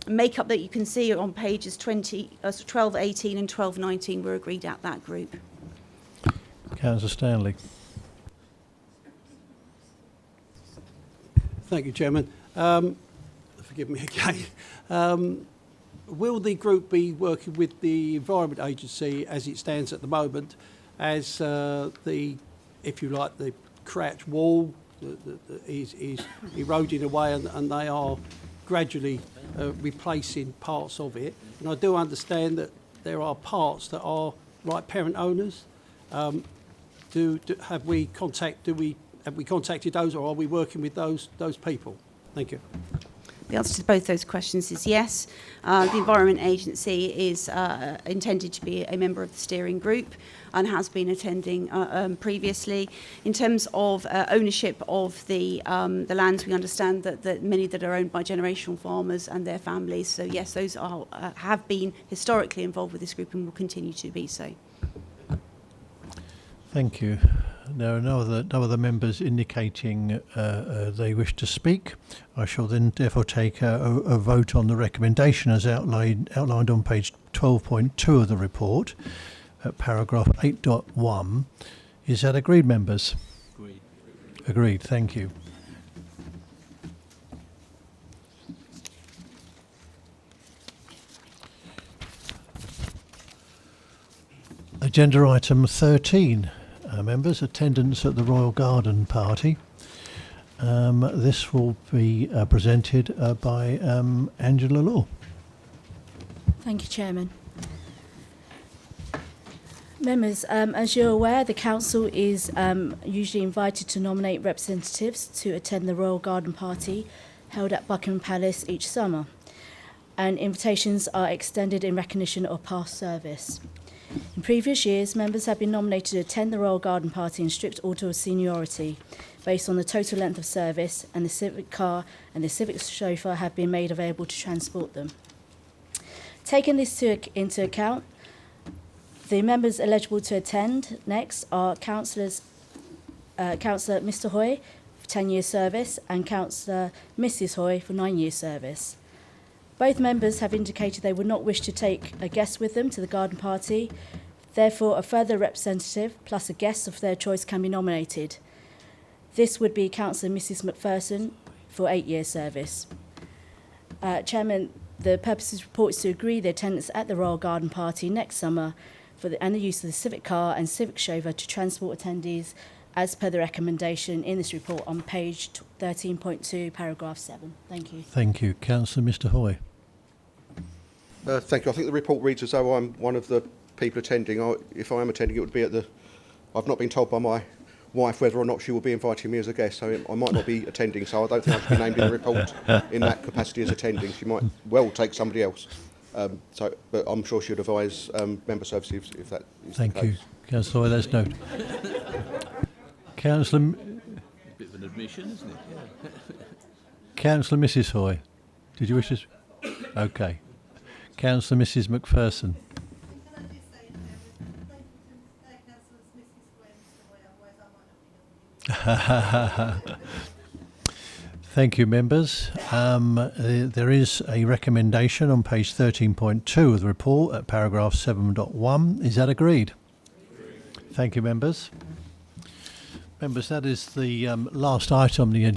makeup that you can see on pages 1218 and 1219 were agreed at that group. Councillor Stanley. Thank you, Chairman. Forgive me again. Will the group be working with the Environment Agency as it stands at the moment, as if you like, the Crouch wall is eroding away, and they are gradually replacing parts of it? And I do understand that there are parts that are right parent owners. Have we contacted those, or are we working with those people? Thank you. The answer to both those questions is yes. The Environment Agency is intended to be a member of the steering group and has been attending previously. In terms of ownership of the lands, we understand that many that are owned by generational farmers and their families. So yes, those have been historically involved with this group and will continue to be so. Thank you. There are no other members indicating they wish to speak. I shall then therefore take a vote on the recommendation as outlined on page 12.2 of the report, at paragraph 8.1. Is that agreed, members? Agreed. Agreed. Thank you. Agenda item 13. Members, attendance at the Royal Garden Party. This will be presented by Angela Law. Thank you, Chairman. Members, as you're aware, the Council is usually invited to nominate representatives to attend the Royal Garden Party held at Buckingham Palace each summer, and invitations are extended in recognition of past service. In previous years, members have been nominated to attend the Royal Garden Party in strict order of seniority, based on the total length of service, and the civic car and the civic chauffeur have been made available to transport them. Taking this into account, the members eligible to attend next are Councillor Mr Hoy for 10 years service and Councillor Mrs Hoy for 9 years service. Both members have indicated they would not wish to take a guest with them to the garden party. Therefore, a further representative plus a guest of their choice can be nominated. This would be Councillor Mrs Macpherson for 8 years service. Chairman, the purpose of this report is to agree the attendance at the Royal Garden Party next summer and the use of the civic car and civic chauffeur to transport attendees as per the recommendation in this report on page 13.2, paragraph 7. Thank you. Thank you. Councillor Mr Hoy. Thank you. I think the report reads as though I'm one of the people attending. If I am attending, it would be at the... I've not been told by my wife whether or not she will be inviting me as a guest, so I might not be attending, so I don't think I should be named in the report in that capacity as attending. She might well take somebody else. But I'm sure she'd advise member services if that is Thank the case. you. Councillor Hoy, that's noted. Councillor... Bit of an admission, isn't it? Yeah. Councillor Mrs Hoy, did you wish to... Okay. Councillor Mrs Macpherson. Thank you, members. There is a recommendation on page 13.2 of the report at paragraph 7.1. Is that agreed? Thank you, members. Members, that is the last item on the agenda.